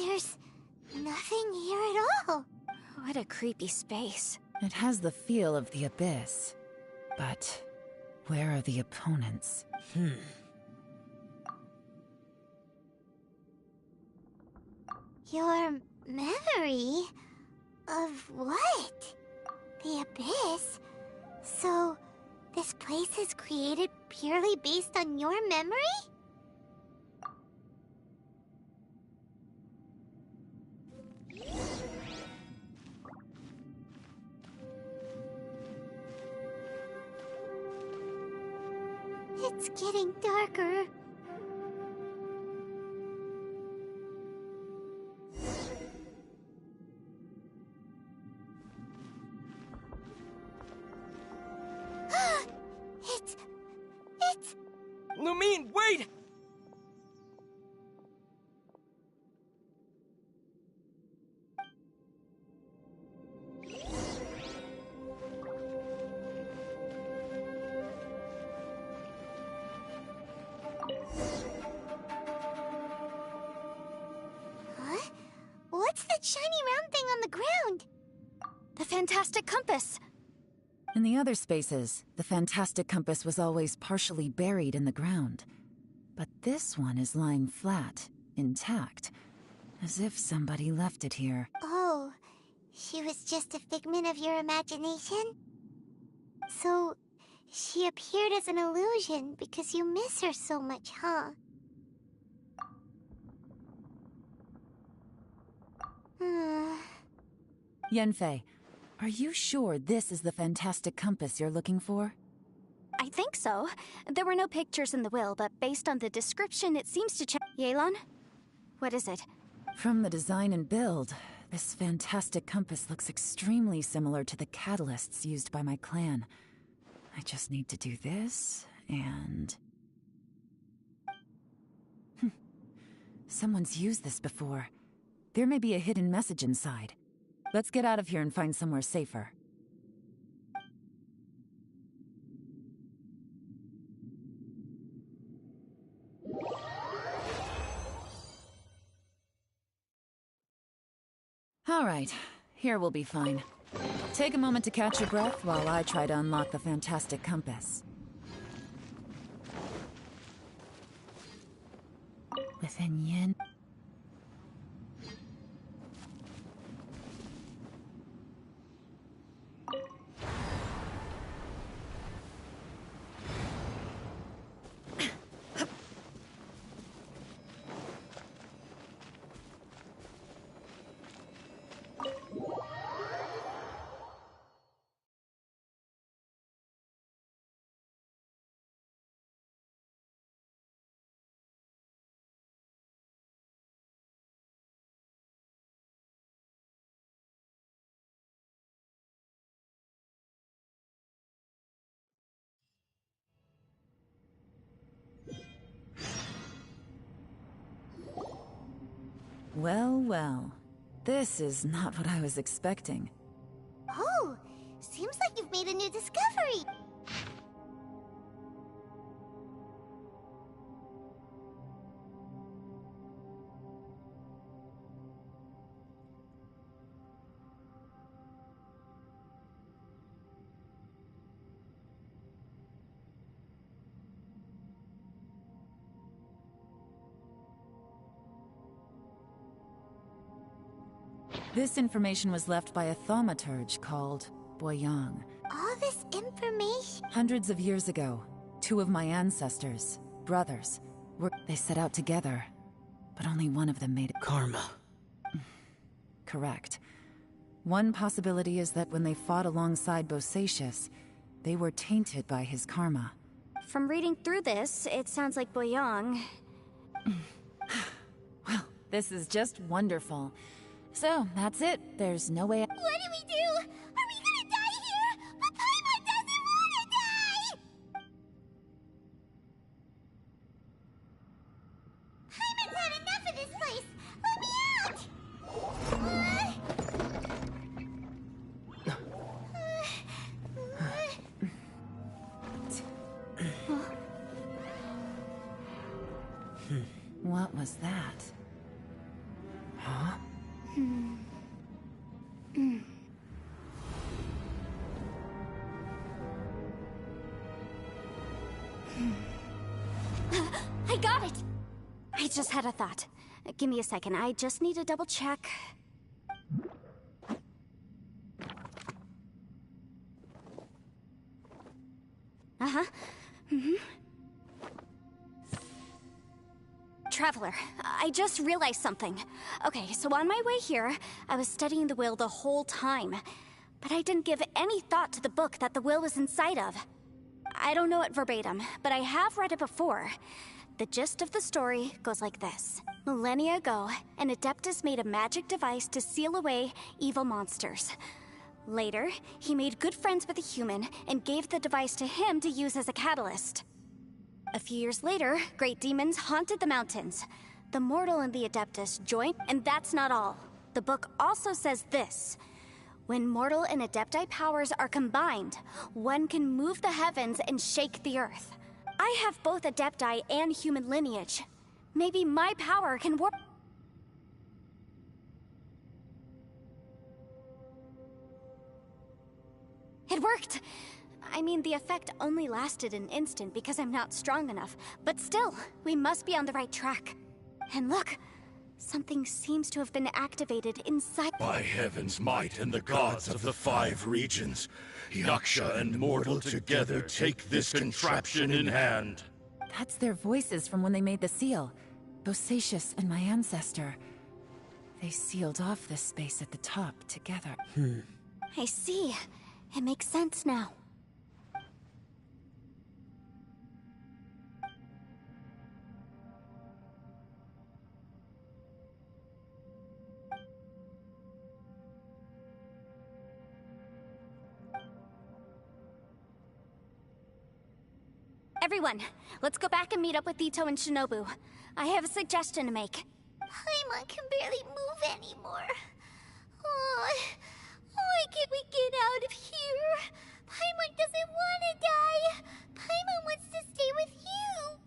There's nothing here at all. What a creepy space. It has the feel of the abyss. But where are the opponents? Your memory? Of what? The abyss? So, this place is created purely based on your memory? It's getting darker. It's... Lumine, wait! Huh? What's that shiny round thing on the ground? The fantastic compass! In the other spaces, the fantastic compass was always partially buried in the ground. But this one is lying flat, intact, as if somebody left it here. Oh, she was just a figment of your imagination? So, she appeared as an illusion because you miss her so much, huh? Yanfei, are you sure this is the fantastic compass you're looking for? I think so. There were no pictures in the will, but based on the description, it seems to check. Yelan? What is it? From the design and build, this fantastic compass looks extremely similar to the catalysts used by my clan. I just need to do this, and... Someone's used this before. There may be a hidden message inside. Let's get out of here and find somewhere safer. All right, here we'll be fine. Take a moment to catch your breath while I try to unlock the fantastic compass. Within Yin... Well, well. This is not what I was expecting. Oh, seems like you've made a new discovery. This information was left by a thaumaturge called Boyang. All this information? Hundreds of years ago, two of my ancestors, brothers, they set out together, but only one of them made it. Karma. Correct. One possibility is that when they fought alongside Bosacius, they were tainted by his karma. From reading through this, it sounds like Boyang... Well, this is just wonderful. So, that's it. There's no way... What do we do? Are we gonna die here? But Paimon doesn't wanna die! Paimon's had enough of this place! Let me out! What was that? got it! I just had a thought. Give me a second, I just need to double check. Uh-huh. Traveler, I just realized something. Okay, so on my way here, I was studying the will the whole time. But I didn't give any thought to the book that the will was inside of. I don't know it verbatim, but I have read it before. The gist of the story goes like this. Millennia ago, an Adeptus made a magic device to seal away evil monsters. Later, he made good friends with a human and gave the device to him to use as a catalyst. A few years later, great demons haunted the mountains. The mortal and the Adeptus joined, and that's not all. The book also says this. When mortal and Adepti powers are combined, one can move the heavens and shake the earth. I have both Adepti and human lineage. Maybe my power can work. It worked! I mean, the effect only lasted an instant because I'm not strong enough, but still, we must be on the right track. And look, something seems to have been activated inside. By heaven's might and the gods of the 5 regions, Yaksha and mortal together take this contraption in hand. That's their voices from when they made the seal. Bosacius and my ancestor. They sealed off this space at the top together. I see. It makes sense now. Everyone, let's go back and meet up with Ito and Shinobu. I have a suggestion to make. Paimon can barely move anymore. Oh, why can't we get out of here? Paimon doesn't want to die. Paimon wants to stay with you.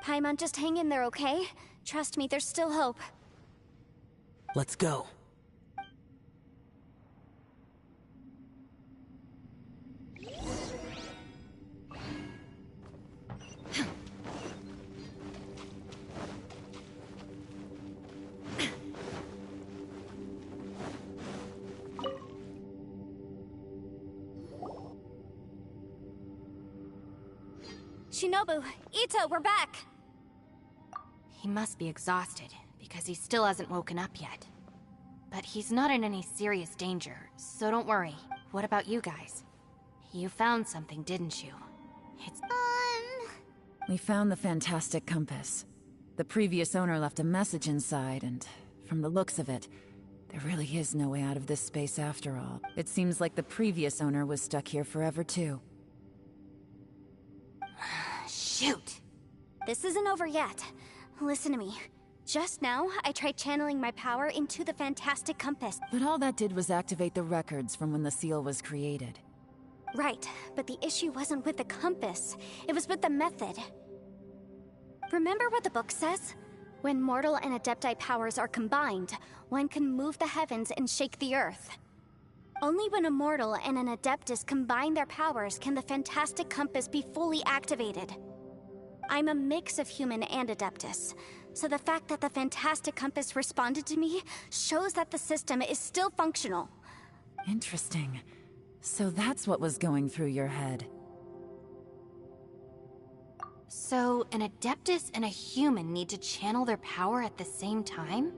Paimon, just hang in there, okay? Trust me, there's still hope. Let's go. Shinobu, Ito, we're back! He must be exhausted, because he still hasn't woken up yet. But he's not in any serious danger, so don't worry. What about you guys? You found something, didn't you? It's... We found the fantastic compass. The previous owner left a message inside, and from the looks of it, there really is no way out of this space after all. It seems like the previous owner was stuck here forever too. Shoot! This isn't over yet. Listen to me. Just now, I tried channeling my power into the fantastic compass. But all that did was activate the records from when the seal was created. Right, but the issue wasn't with the compass. It was with the method. Remember what the book says? When mortal and Adepti powers are combined, one can move the heavens and shake the earth. Only when a mortal and an Adeptus combine their powers can the fantastic compass be fully activated. I'm a mix of human and Adeptus, so the fact that the fantastic compass responded to me shows that the system is still functional. Interesting. So that's what was going through your head. So, an Adeptus and a human need to channel their power at the same time?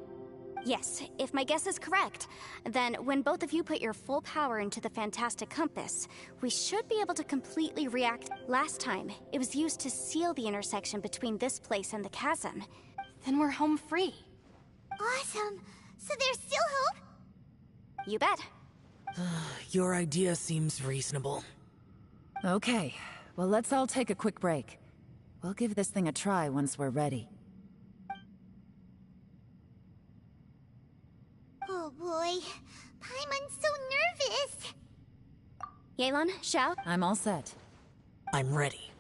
Yes, if my guess is correct, then when both of you put your full power into the fantastic compass, we should be able to completely react. Last time, it was used to seal the intersection between this place and the chasm. Then we're home free. Awesome. So there's still hope? You bet. Your idea seems reasonable. Okay, well let's all take a quick break. We'll give this thing a try once we're ready. Oh boy, Paimon's so nervous. Yelan, Xiao? I'm all set. I'm ready.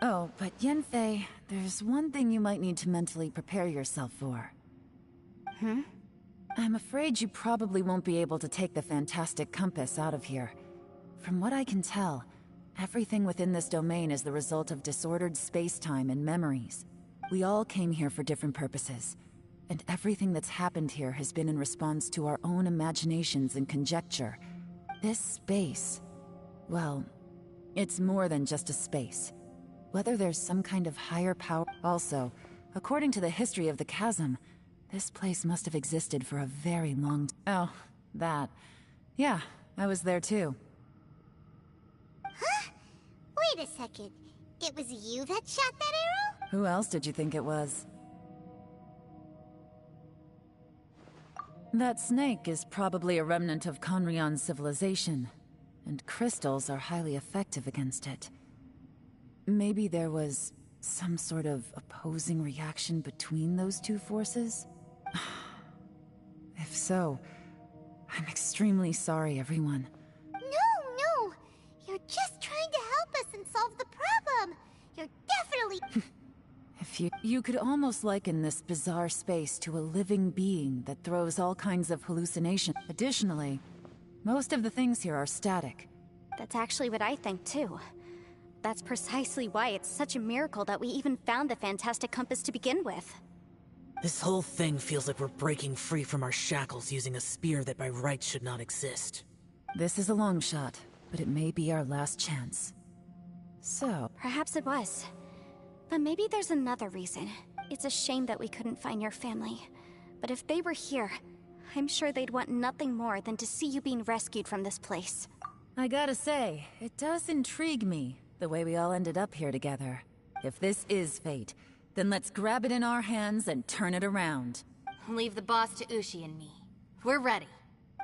Oh, but Yanfei, there's one thing you might need to mentally prepare yourself for. I'm afraid you probably won't be able to take the fantastic compass out of here. From what I can tell, Everything within this domain is the result of disordered space-time and memories. We all came here for different purposes, and everything that's happened here has been in response to our own imaginations and conjecture. This space, well, it's more than just a space. Whether there's some kind of higher power... Also, according to the history of the chasm, this place must have existed for a very long time. Oh, that. Yeah, I was there too. Huh? Wait a second. It was you that shot that arrow? Who else did you think it was? That snake is probably a remnant of Conrion's civilization, and crystals are highly effective against it. Maybe there was some sort of opposing reaction between those two forces? If so, I'm extremely sorry, everyone. No! You're just trying to help us and solve the problem! You're definitely... If you could almost liken this bizarre space to a living being that throws all kinds of hallucinations. Additionally, most of the things here are static. That's actually what I think too. That's precisely why it's such a miracle that we even found the fantastic compass to begin with. This whole thing feels like we're breaking free from our shackles using a spear that by rights should not exist. This is a long shot, but it may be our last chance. So... Perhaps it was. But maybe there's another reason. It's a shame that we couldn't find your family. But if they were here, I'm sure they'd want nothing more than to see you being rescued from this place. I gotta say, it does intrigue me, the way we all ended up here together. If this is fate, then let's grab it in our hands and turn it around. Leave the boss to Ushi and me. We're ready.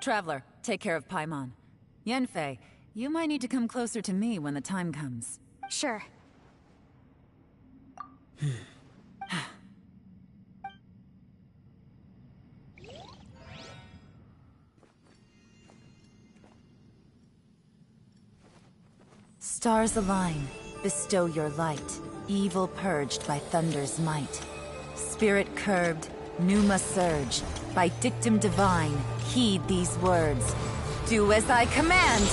Traveler, take care of Paimon. Yanfei, you might need to come closer to me when the time comes. Sure. Stars align, bestow your light, evil purged by thunder's might. Spirit curbed, pneuma surge, by dictum divine, heed these words. Do as I command!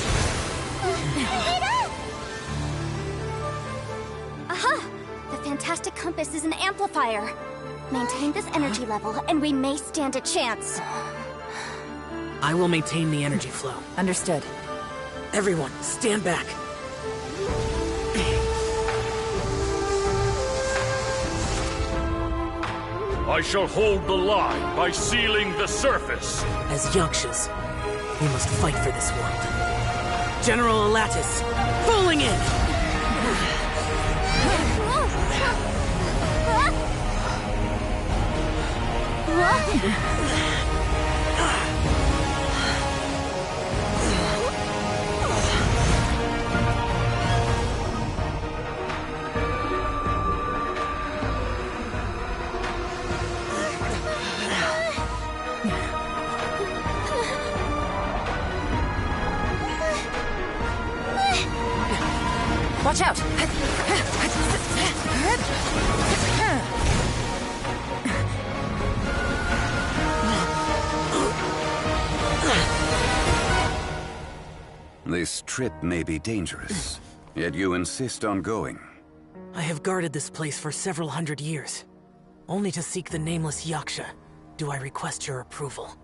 Aha! The fantastic compass is an amplifier. Maintain this energy level, and we may stand a chance. I will maintain the energy flow. Understood. Everyone, stand back. I shall hold the line by sealing the surface. As Yakshas, we must fight for this world. General Elatus, falling in! Watch out! This trip may be dangerous, yet you insist on going. I have guarded this place for several hundred years. Only to seek the nameless Yaksha, do I request your approval.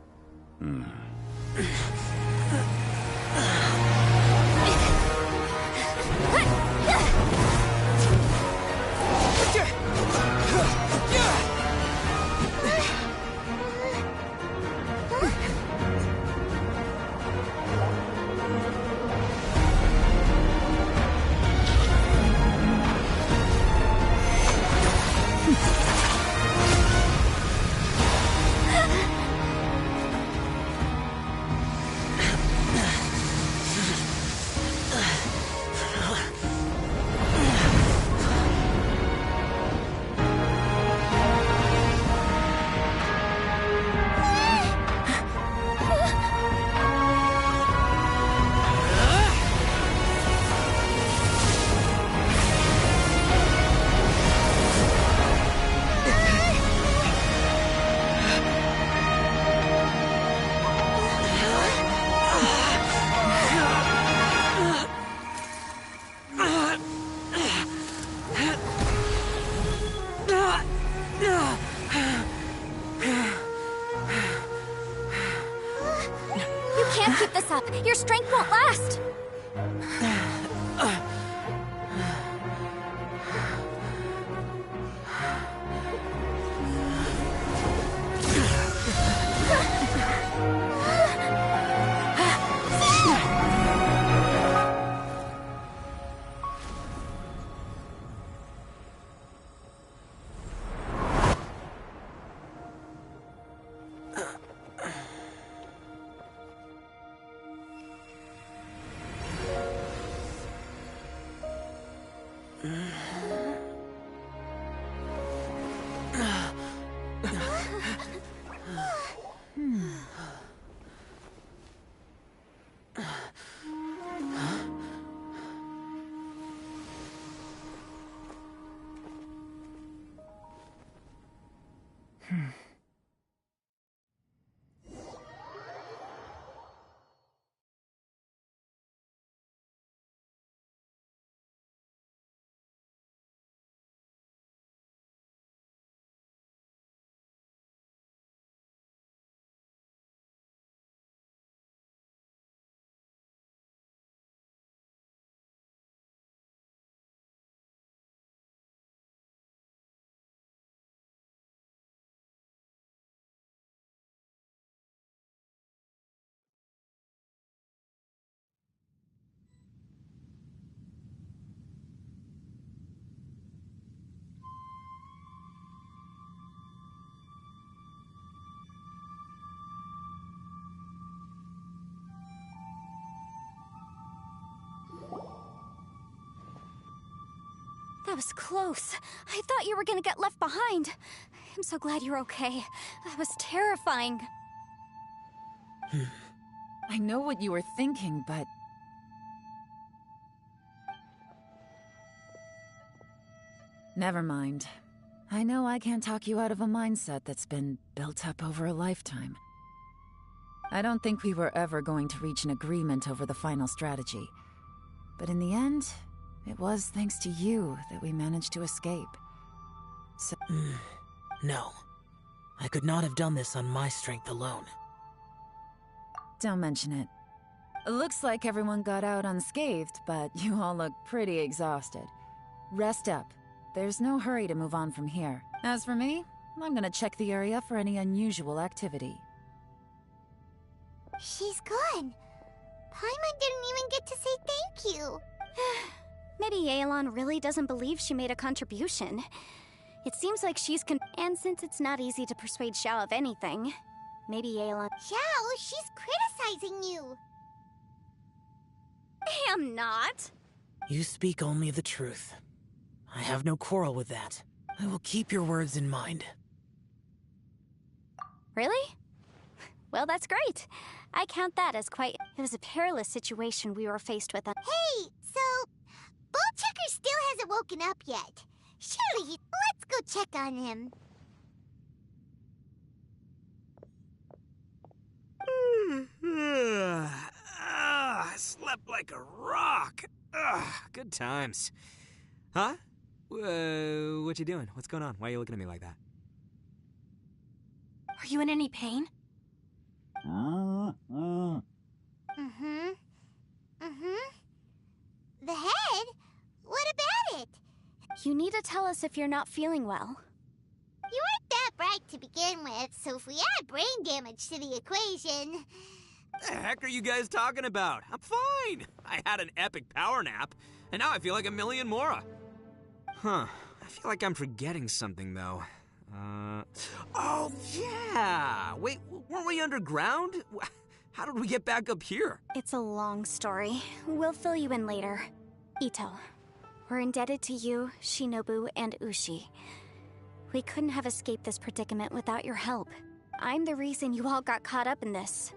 can't keep this up. Your strength won't last. That was close. I thought you were gonna get left behind. I'm so glad you're okay. That was terrifying. I know what you were thinking, but... Never mind. I know I can't talk you out of a mindset that's been built up over a lifetime. I don't think we were ever going to reach an agreement over the final strategy. But in the end, it was thanks to you that we managed to escape. So... No. I could not have done this on my strength alone. Don't mention it. Looks like everyone got out unscathed, but you all look pretty exhausted. Rest up. There's no hurry to move on from here. As for me, I'm gonna check the area for any unusual activity. She's gone. Paimon didn't even get to say thank you. Maybe Yelan really doesn't believe she made a contribution. It seems like she's and since it's not easy to persuade Xiao of anything, maybe Yelan... Xiao, she's criticizing you. I am not. You speak only the truth. I have no quarrel with that. I will keep your words in mind. Really? Well, that's great. I count that as quite... It was a perilous situation we were faced with. Hey, so... Ballchecker still hasn't woken up yet. Surely, let's go check on him. I slept like a rock. Good times. Huh? What you doing? What's going on? Why are you looking at me like that? Are you in any pain? The head? What about it? You need to tell us if you're not feeling well. You weren't that bright to begin with, so if we add brain damage to the equation... The heck are you guys talking about? I'm fine. I had an epic power nap, and now I feel like a million more. Huh. I feel like I'm forgetting something, though. Oh, yeah! Wait, weren't we underground? How did we get back up here? It's a long story. We'll fill you in later. Ito, we're indebted to you, Shinobu, and Ushi. We couldn't have escaped this predicament without your help. I'm the reason you all got caught up in this.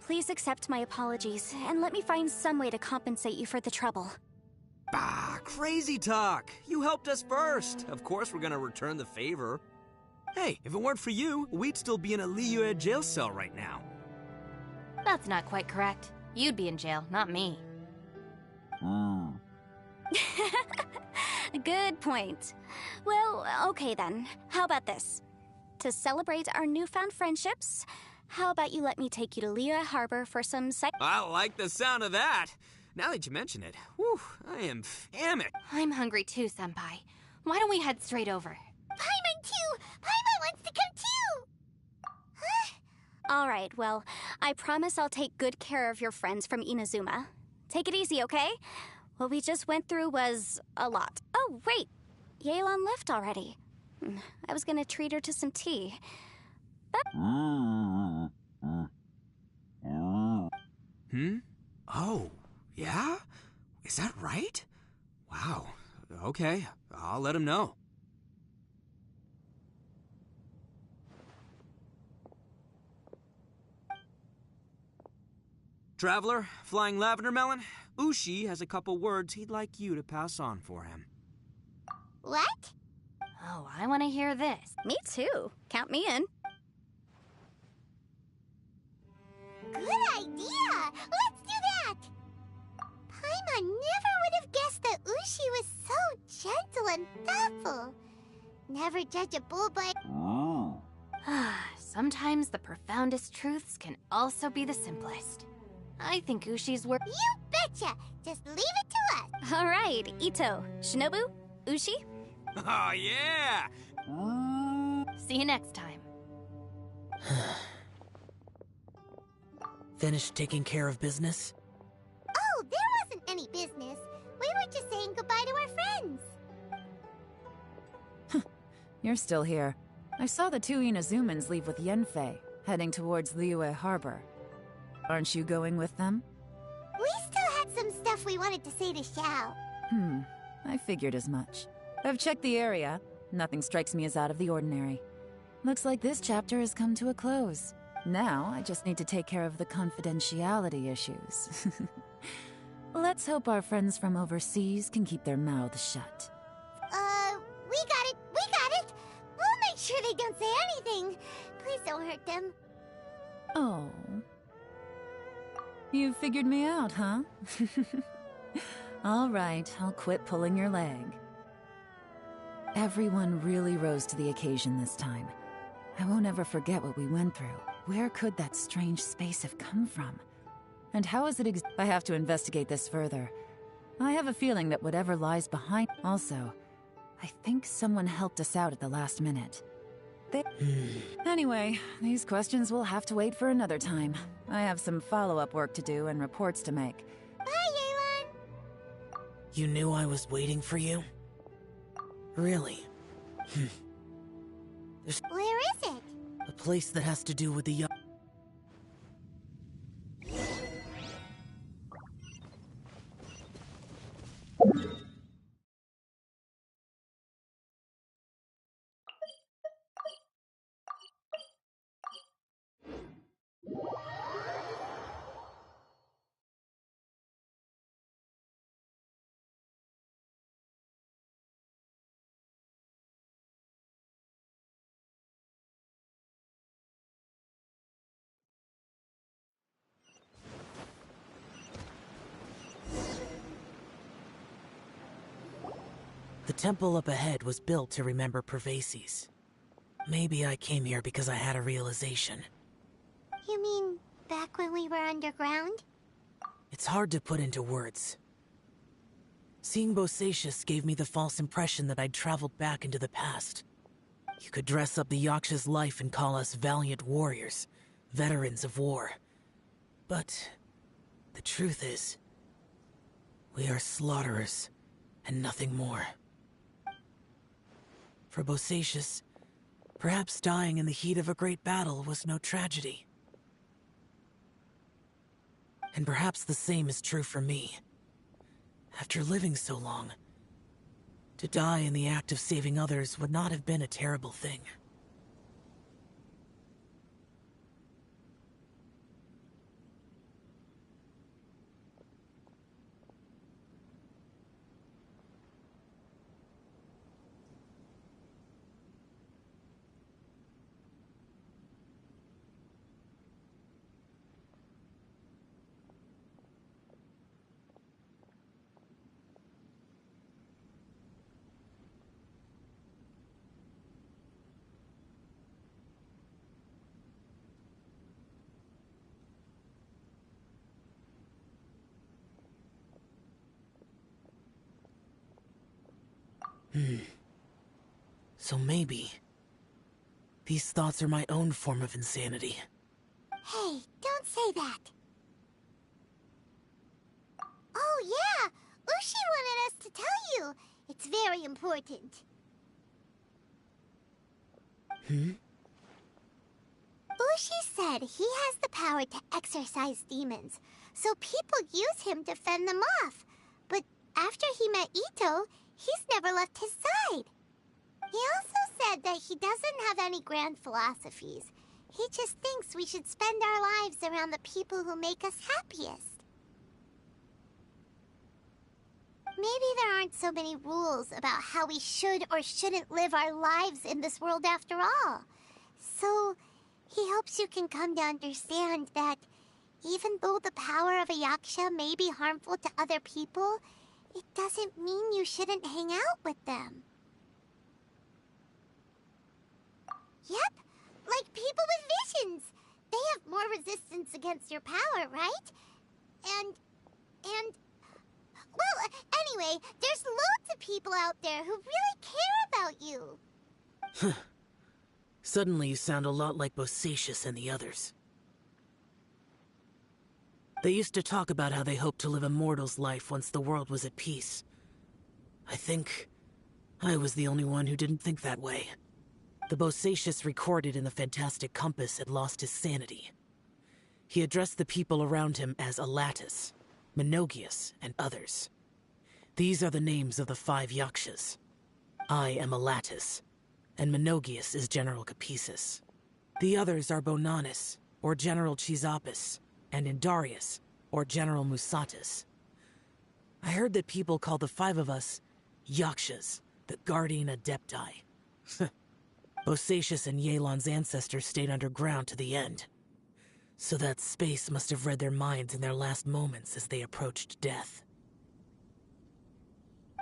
Please accept my apologies, and let me find some way to compensate you for the trouble. Bah, crazy talk. You helped us first. Of course we're gonna return the favor. Hey, if it weren't for you, we'd still be in a Liyue jail cell right now. That's not quite correct. You'd be in jail, not me. Good point. Well, okay then. How about this? To celebrate our newfound friendships, how about you let me take you to Liyue Harbor for some I like the sound of that. Now that you mention it, whew, I am famished. I'm hungry too, Senpai. Why don't we head straight over? Paimon too! Paimon wants to come too! All right, well, I promise I'll take good care of your friends from Inazuma. Take it easy, okay? What we just went through was a lot. Oh, wait. Yelan left already. I was gonna treat her to some tea. Oh, yeah? Is that right? Wow. Okay, I'll let him know. Traveler, Flying Lavender Melon, Ushi has a couple words he'd like you to pass on for him. What? Oh, I want to hear this. Me too. Count me in. Good idea! Let's do that! Paimon never would have guessed that Ushi was so gentle and thoughtful. Never judge a bull by... Sometimes the profoundest truths can also be the simplest. I think Ushi's work. You betcha! Just leave it to us! All right, Ito, Shinobu, Ushi. Oh, yeah! See you next time. Finished taking care of business? Oh, there wasn't any business. We were just saying goodbye to our friends. You're still here. I saw the two Inazumans leave with Yenfei, heading towards Liyue Harbor. Aren't you going with them? We still had some stuff we wanted to say to Xiao. I figured as much. I've checked the area. Nothing strikes me as out of the ordinary. Looks like this chapter has come to a close. Now, I just need to take care of the confidentiality issues. Let's hope our friends from overseas can keep their mouths shut. We got it! We got it! We'll make sure they don't say anything. Please don't hurt them. Oh. You figured me out, huh? All right, I'll quit pulling your leg. Everyone really rose to the occasion this time. I won't ever forget what we went through. Where could that strange space have come from? And how is it I have to investigate this further. I have a feeling that whatever lies behind... Also, I think someone helped us out at the last minute. Anyway, these questions will have to wait for another time. I have some follow-up work to do and reports to make. Bye, Yelan! You knew I was waiting for you? Really? There's Where is it? a place that has to do with the young... The temple up ahead was built to remember Pervases. Maybe I came here because I had a realization. You mean back when we were underground? It's hard to put into words. Seeing Bosacius gave me the false impression that I'd traveled back into the past. You could dress up the Yaksha's life and call us valiant warriors, veterans of war. But the truth is, we are slaughterers and nothing more. For Bosacius, perhaps dying in the heat of a great battle was no tragedy. And perhaps the same is true for me. After living so long, to die in the act of saving others would not have been a terrible thing. So maybe these thoughts are my own form of insanity. Hey, don't say that. Oh yeah, Ushi wanted us to tell you. It's very important. Ushi said he has the power to exorcise demons, so people use him to fend them off. But after he met Ito, he's never left his side. He also said that he doesn't have any grand philosophies. He just thinks we should spend our lives around the people who make us happiest. Maybe there aren't so many rules about how we should or shouldn't live our lives in this world after all. So, he hopes you can come to understand that even though the power of a yaksha may be harmful to other people, it doesn't mean you shouldn't hang out with them. Yep, like people with visions. They have more resistance against your power, right? And... Well, anyway, there's loads of people out there who really care about you. Suddenly you sound a lot like Bosacius and the others. They used to talk about how they hoped to live a mortal's life once the world was at peace. I think I was the only one who didn't think that way. The Bosacius recorded in the Fantastic Compass had lost his sanity. He addressed the people around him as Alatus, Menogias, and others. These are the names of the 5 yakshas. I am Alatus, and Menogias is General Capisis. The others are Bonanis, or General Chisapis, and Indarius, or General Musatis. I heard that people call the 5 of us yakshas, the Guardian Adepti. Bosacius and Yelan's ancestors stayed underground to the end. So that space must have read their minds in their last moments as they approached death.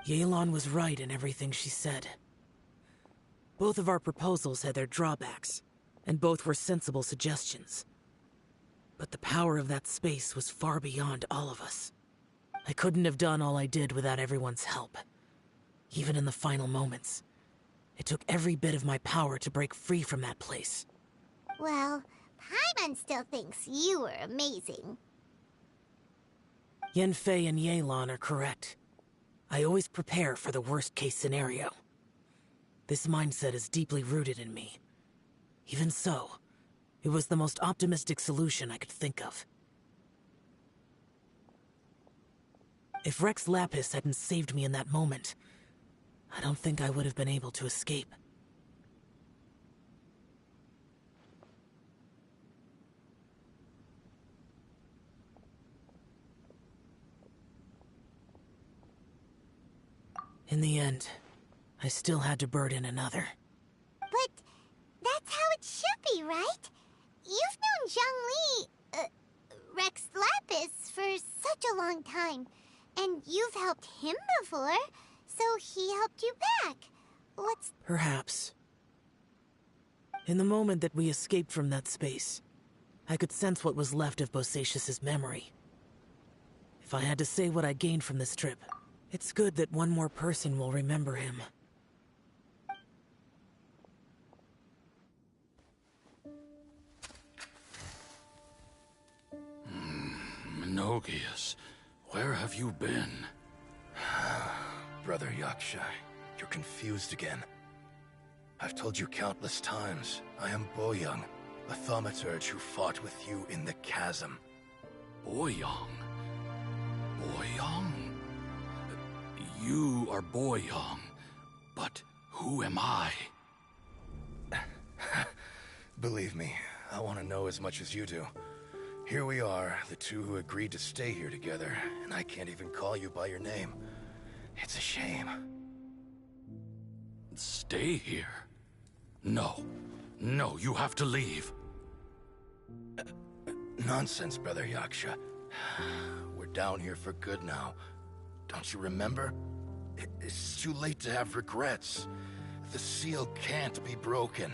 Yelan was right in everything she said. Both of our proposals had their drawbacks, and both were sensible suggestions. But the power of that space was far beyond all of us. I couldn't have done all I did without everyone's help. Even in the final moments, it took every bit of my power to break free from that place. Well, Paimon still thinks you were amazing. Yanfei and Yelan are correct. I always prepare for the worst-case scenario. This mindset is deeply rooted in me. Even so, it was the most optimistic solution I could think of. If Rex Lapis hadn't saved me in that moment, I don't think I would have been able to escape. In the end, I still had to burden another. But that's how it should be, right? You've known Zhang Li, Rex Lapis, for such a long time. And you've helped him before, so he helped you back. What's... Perhaps. In the moment that we escaped from that space, I could sense what was left of Bosacius's memory. If I had to say what I gained from this trip, it's good that one more person will remember him. Menogias, where have you been? Brother Yaksha, you're confused again. I've told you countless times, I am Boyoung, a thaumaturge who fought with you in the chasm. Boyoung? Boyoung? You are Boyoung, but who am I? Believe me, I want to know as much as you do. Here we are, the two who agreed to stay here together, and I can't even call you by your name. It's a shame. Stay here? No. No, you have to leave. Nonsense, Brother Yaksha. We're down here for good now. Don't you remember? It's too late to have regrets. The seal can't be broken.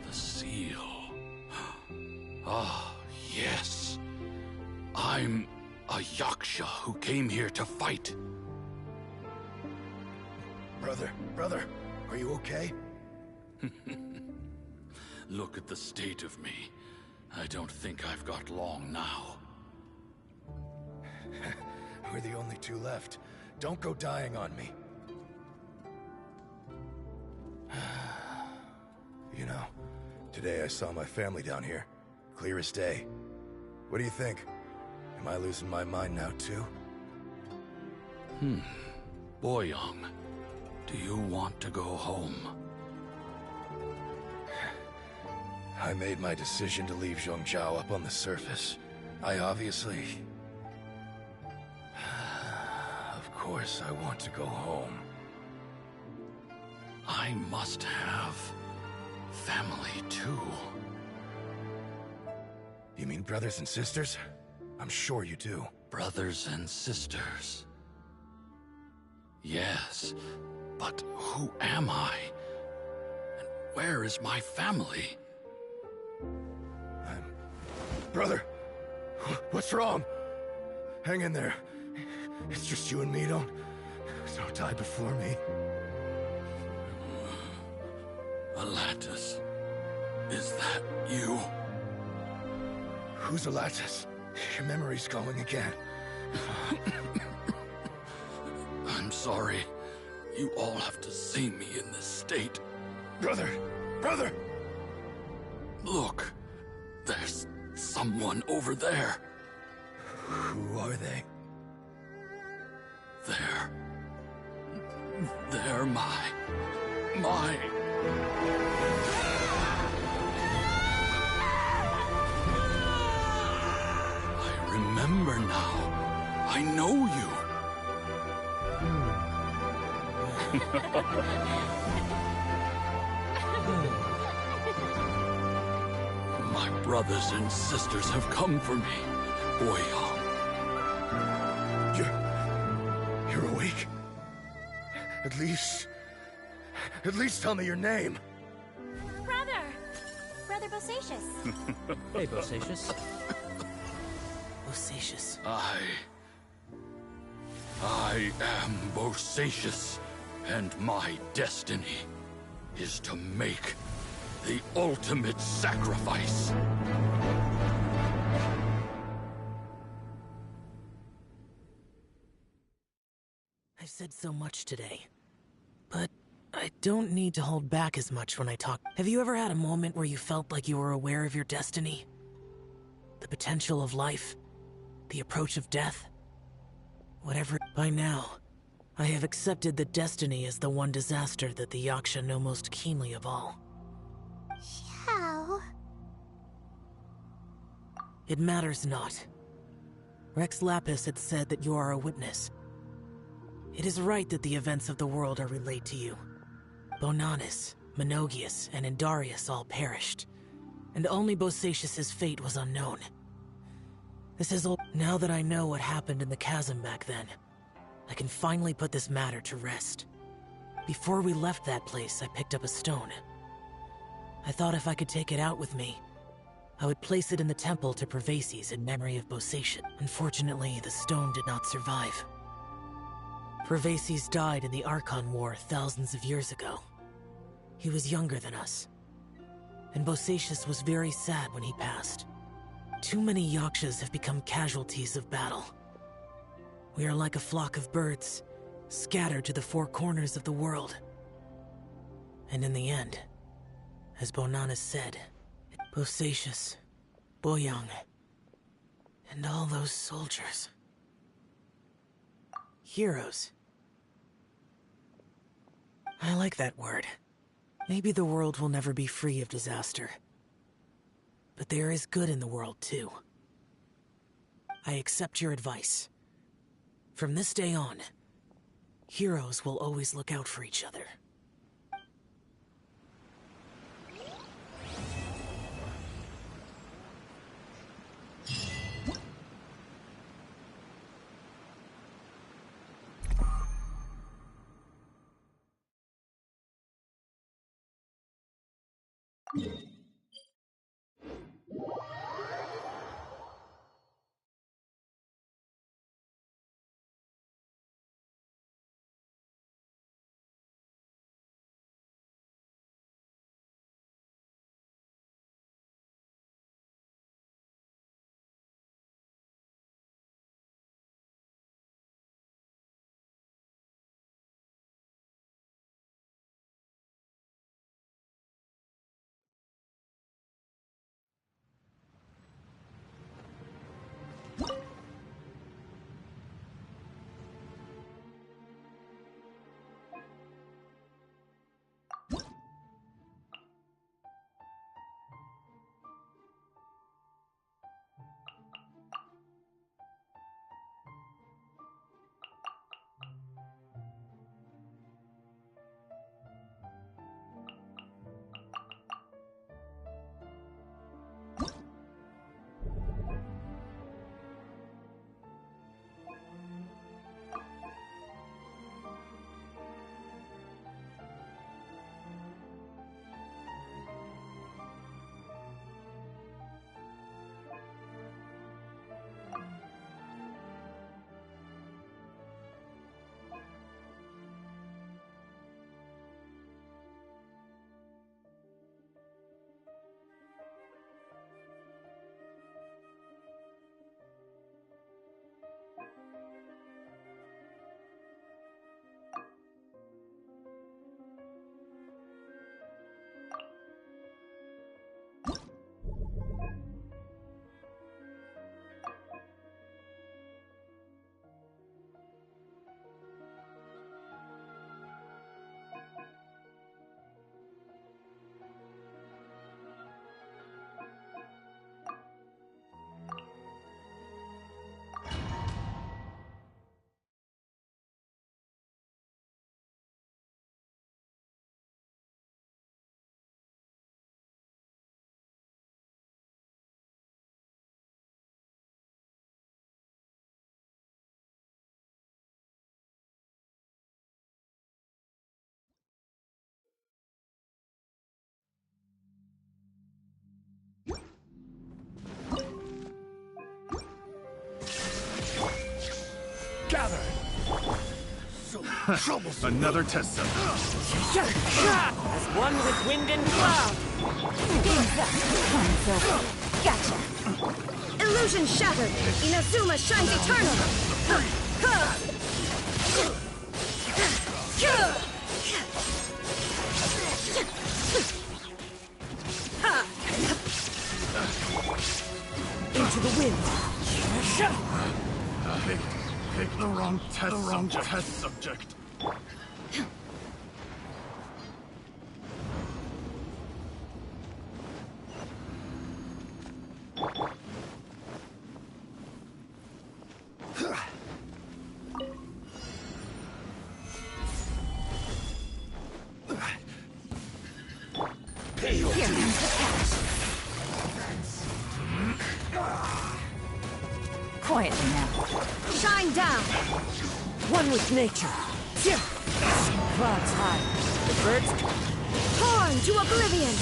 The seal. Ah, yes. I'm a Yaksha who came here to fight. Brother, are you okay? Look at the state of me. I don't think I've got long now. We're the only two left. Don't go dying on me. You know, today I saw my family down here. Clear as day. What do you think? Am I losing my mind now too? Boyoung, do you want to go home? I made my decision to leave Zhongzhou up on the surface. I obviously... Of course I want to go home. I must have family too. You mean brothers and sisters? I'm sure you do. Brothers and sisters. Yes, but who am I? And where is my family? Brother, what's wrong? Hang in there. It's just you and me, don't die before me. Alatus, is that you? Who's Alatus? Your memory's going again. I'm sorry. You all have to see me in this state. Brother! Look, there's someone over there. Who are they? They're my... I remember now. I know you. My brothers and sisters have come for me, Boyoung. You're awake? At least tell me your name. Brother Bosacius. Hey, Bosacius. Bosacius. I am Bosacius, and my destiny is to make the ultimate sacrifice. I've said so much today, but I don't need to hold back as much when I talk. Have you ever had a moment where you felt like you were aware of your destiny? The potential of life? The approach of death? Whatever. By now, I have accepted that destiny is the one disaster that the Yaksha know most keenly of all. How? It matters not. Rex Lapis had said that you are a witness. It is right that the events of the world are relayed to you. Bonanis, Menogius, and Indarius all perished, and only Bosacius's fate was unknown. This is all. Now that I know what happened in the chasm back then, I can finally put this matter to rest. Before we left that place, I picked up a stone. I thought if I could take it out with me, I would place it in the temple to Pervases in memory of Bosacius. Unfortunately, the stone did not survive. Pervases died in the Archon War thousands of years ago. He was younger than us, and Bosacius was very sad when he passed. Too many Yakshas have become casualties of battle. We are like a flock of birds, scattered to the four corners of the world. And in the end, as Bonanis said, Bosacius, Boyoung, and all those soldiers. Heroes. I like that word. Maybe the world will never be free of disaster. But there is good in the world, too. I accept your advice. From this day on, heroes will always look out for each other. shattered! So troublesome. Another test subject. As one with wind and cloud. Game's up. Time's over. Gotcha. Illusion shattered! Inazuma shines eternal! Into the wind! Pick the wrong test subject. Here comes the catch. Quietly now. Shine down! One with nature. Clouds high. The birds Torn to oblivion!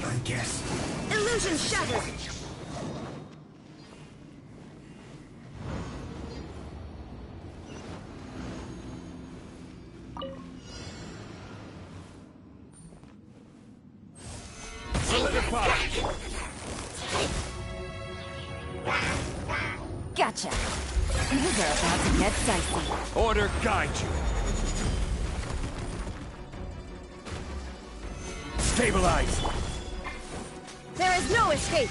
I guess. Illusion shattered! Gotcha. Things are about to get dicey. Order guide you. Stabilize. There is no escape!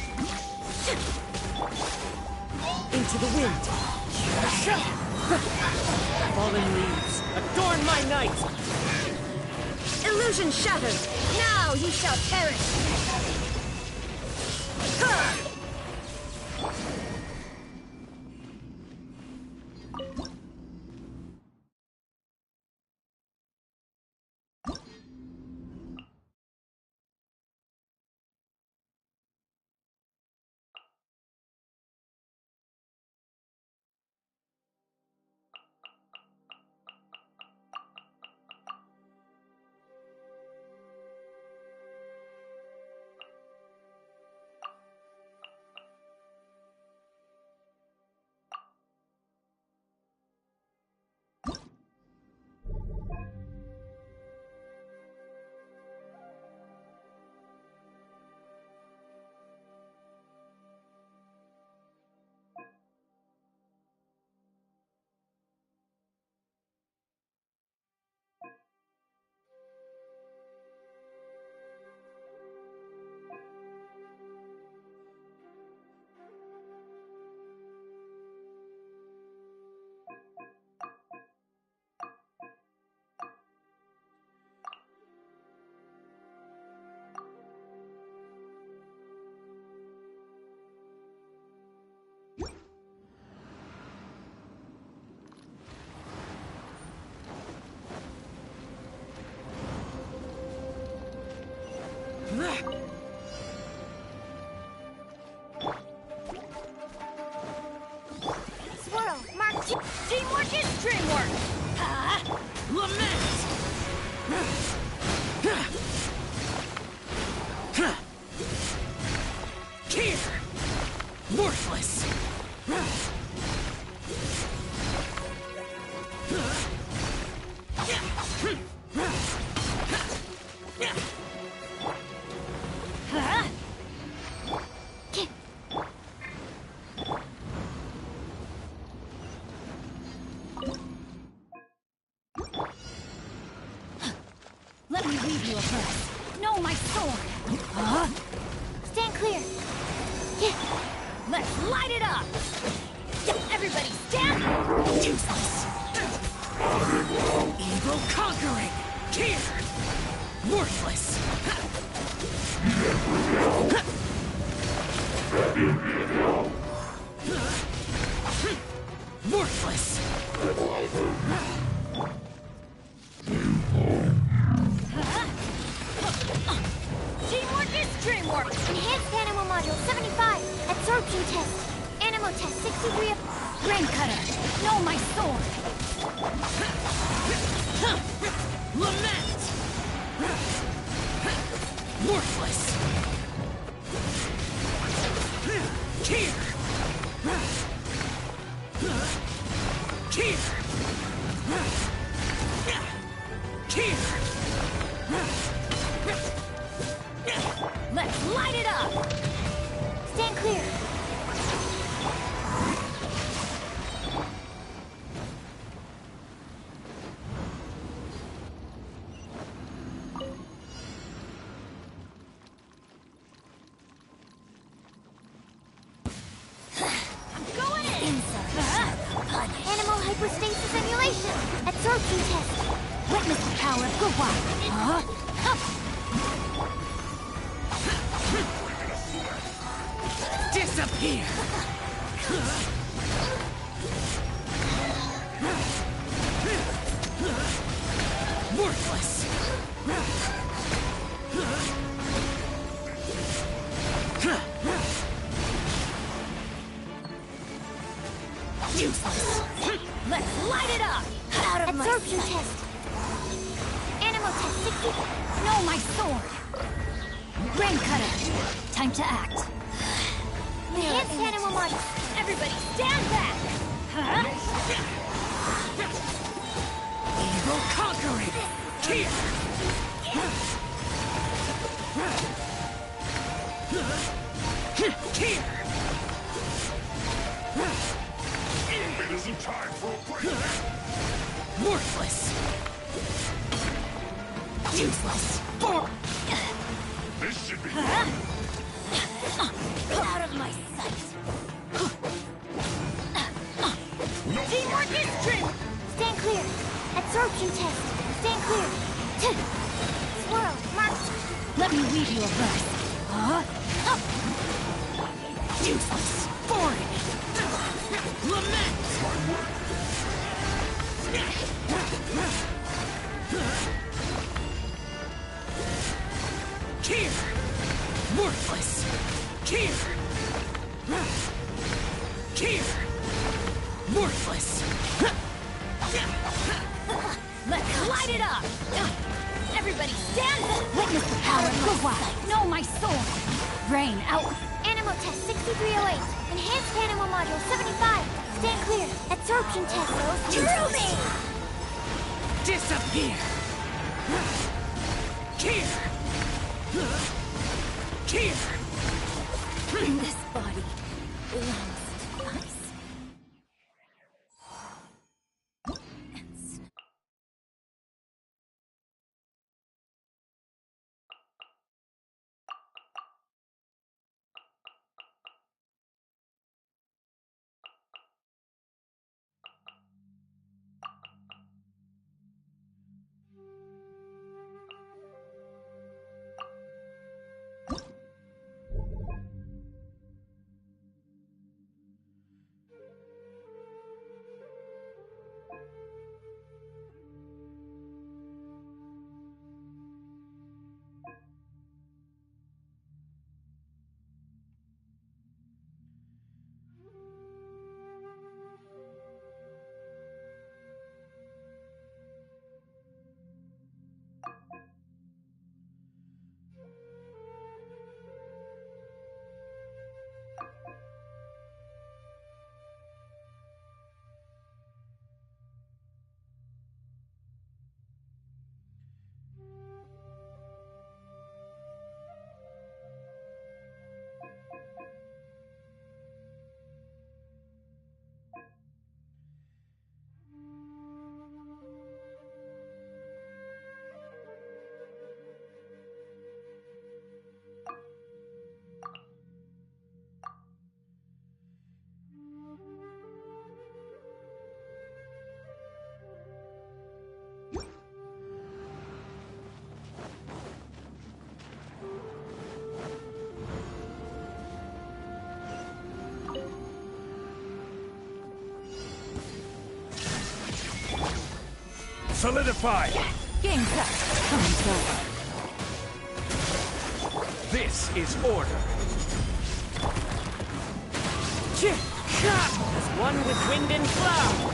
into the wind. Fallen leaves, adorn my night! Illusion shattered! Now you shall perish! Swirl, mark teamwork is dreamwork! Lament! Here! Worthless! Let me lead you a first. No, my sword! Stand clear. Yeah. Let's light it up! Everybody stand! Useless! Evil conquering! Here! Worthless! Worthless! Teamwork is dreamwork! Enhanced Animal Module 75. Absorption test. Animal test 63 of... Grain cutter! No, my sword! Lament! Worthless! Here! Let's light it up! Stand clear. Animal hypostasis emulation. Absorption test. Witness the power of Gua. Disappear! Worthless! Useless! Let's light it up! Out of Absorption my sight. test. Animal test 60. No, my sword! Rain cutter! Time to act. Enhanced animal model. Everybody stand back! Huh? Evil conquering! Here! Here! It isn't time for a break. Worthless! Useless! This should be Out of my sight! Teamwork is strength! Stand clear. Absorption test. Stand clear. Swirl. Mark. Let me weave you a verse. Useless! Foreign! Lament! Here! Worthless! Here! Here! Worthless! Let's light it up! Everybody stand back! Witness the power of Gua. Know my sword! Rain out! Animal test 6308. Enhanced animal module 75. Stand clear. Absorption test. Through me! Disappear! Here! Here! This body belongs to ice. And snow. Solidify! Game cut! Coming forward. This is order. As one with wind and cloud.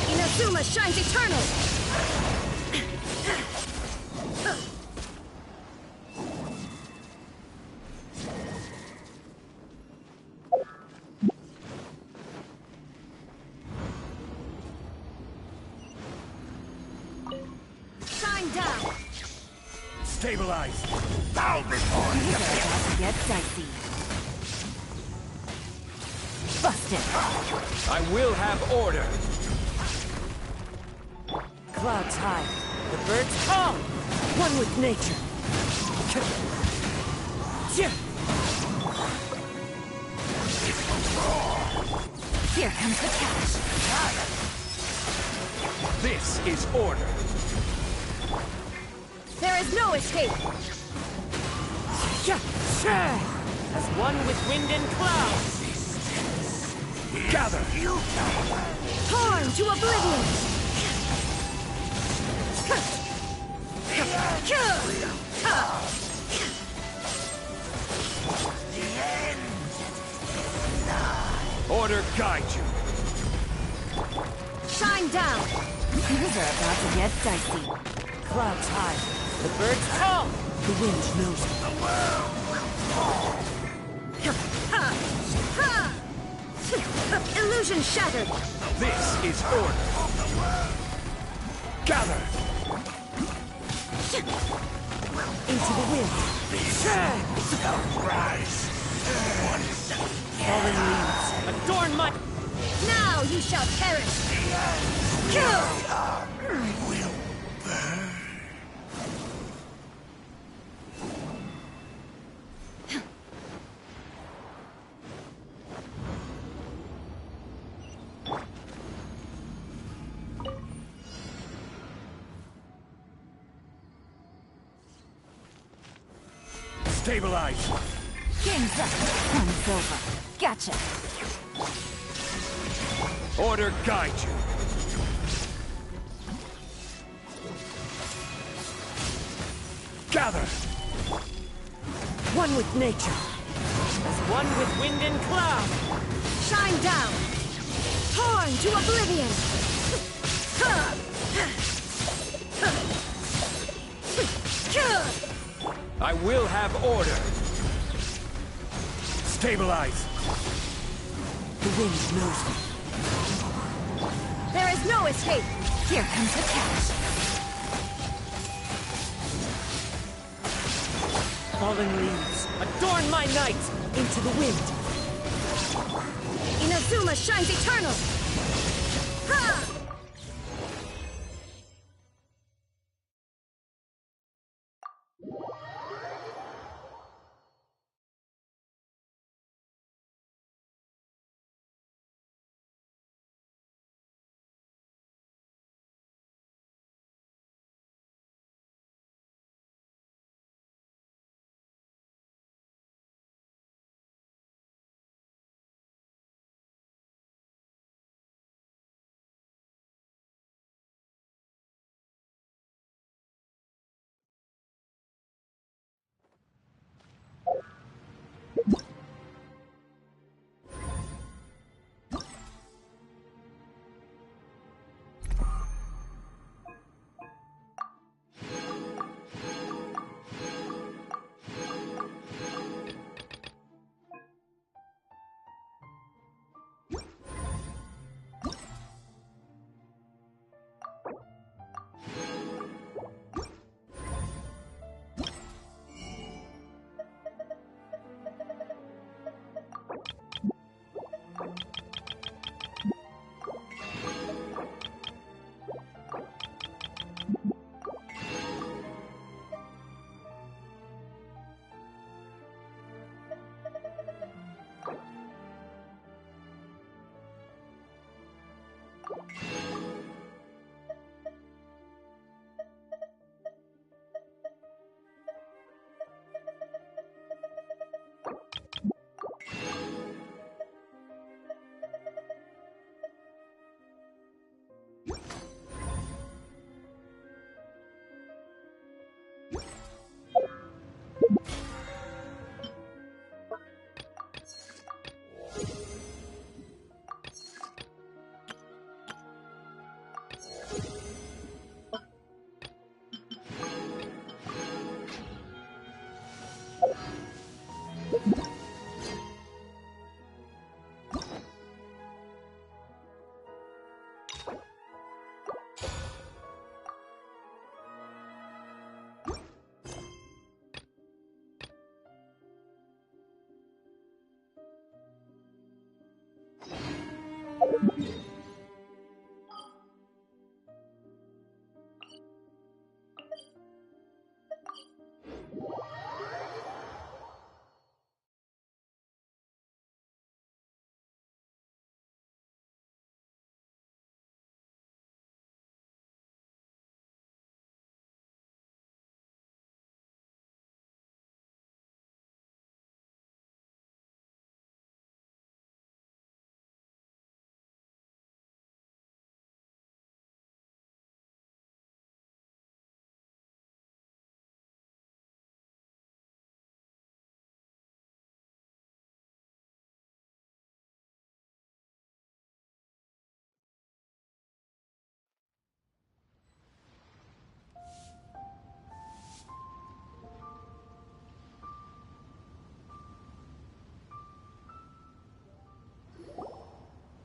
Inazuma shines eternal. Stabilize! Bow before get dicey. Busted. I will have order. Clouds high, the birds call. One with nature. Here comes the catch. This is order. There is no escape! As one with wind and cloud. Gather. Torn to oblivion! Order guide you. Shine down! Things are about to get dicey. Clouds high, the birds call. The wind knows it. Illusion shattered! This is order. Gather. Into the wind. Fallen leaves, adorn my... Now you shall perish! Kill! Stabilize. Game's up. One's over. Gotcha. Order guide you. Gather. One with nature. As one with wind and cloud. Shine down! Torn to oblivion! I will have order. Stabilize. The wind knows me. There is no escape! Here comes the catch. Fallen leaves, adorn my night. Into the wind. Inazuma shines eternal! Ha!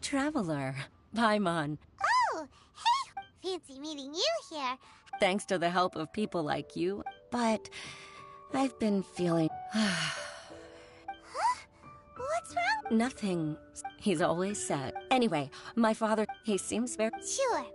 Traveler, Paimon. Oh, hey! Fancy meeting you here. Thanks to the help of people like you, but I've been feeling... Huh? What's wrong? Nothing. He's always sad. Anyway, my father, he seems very... Sure,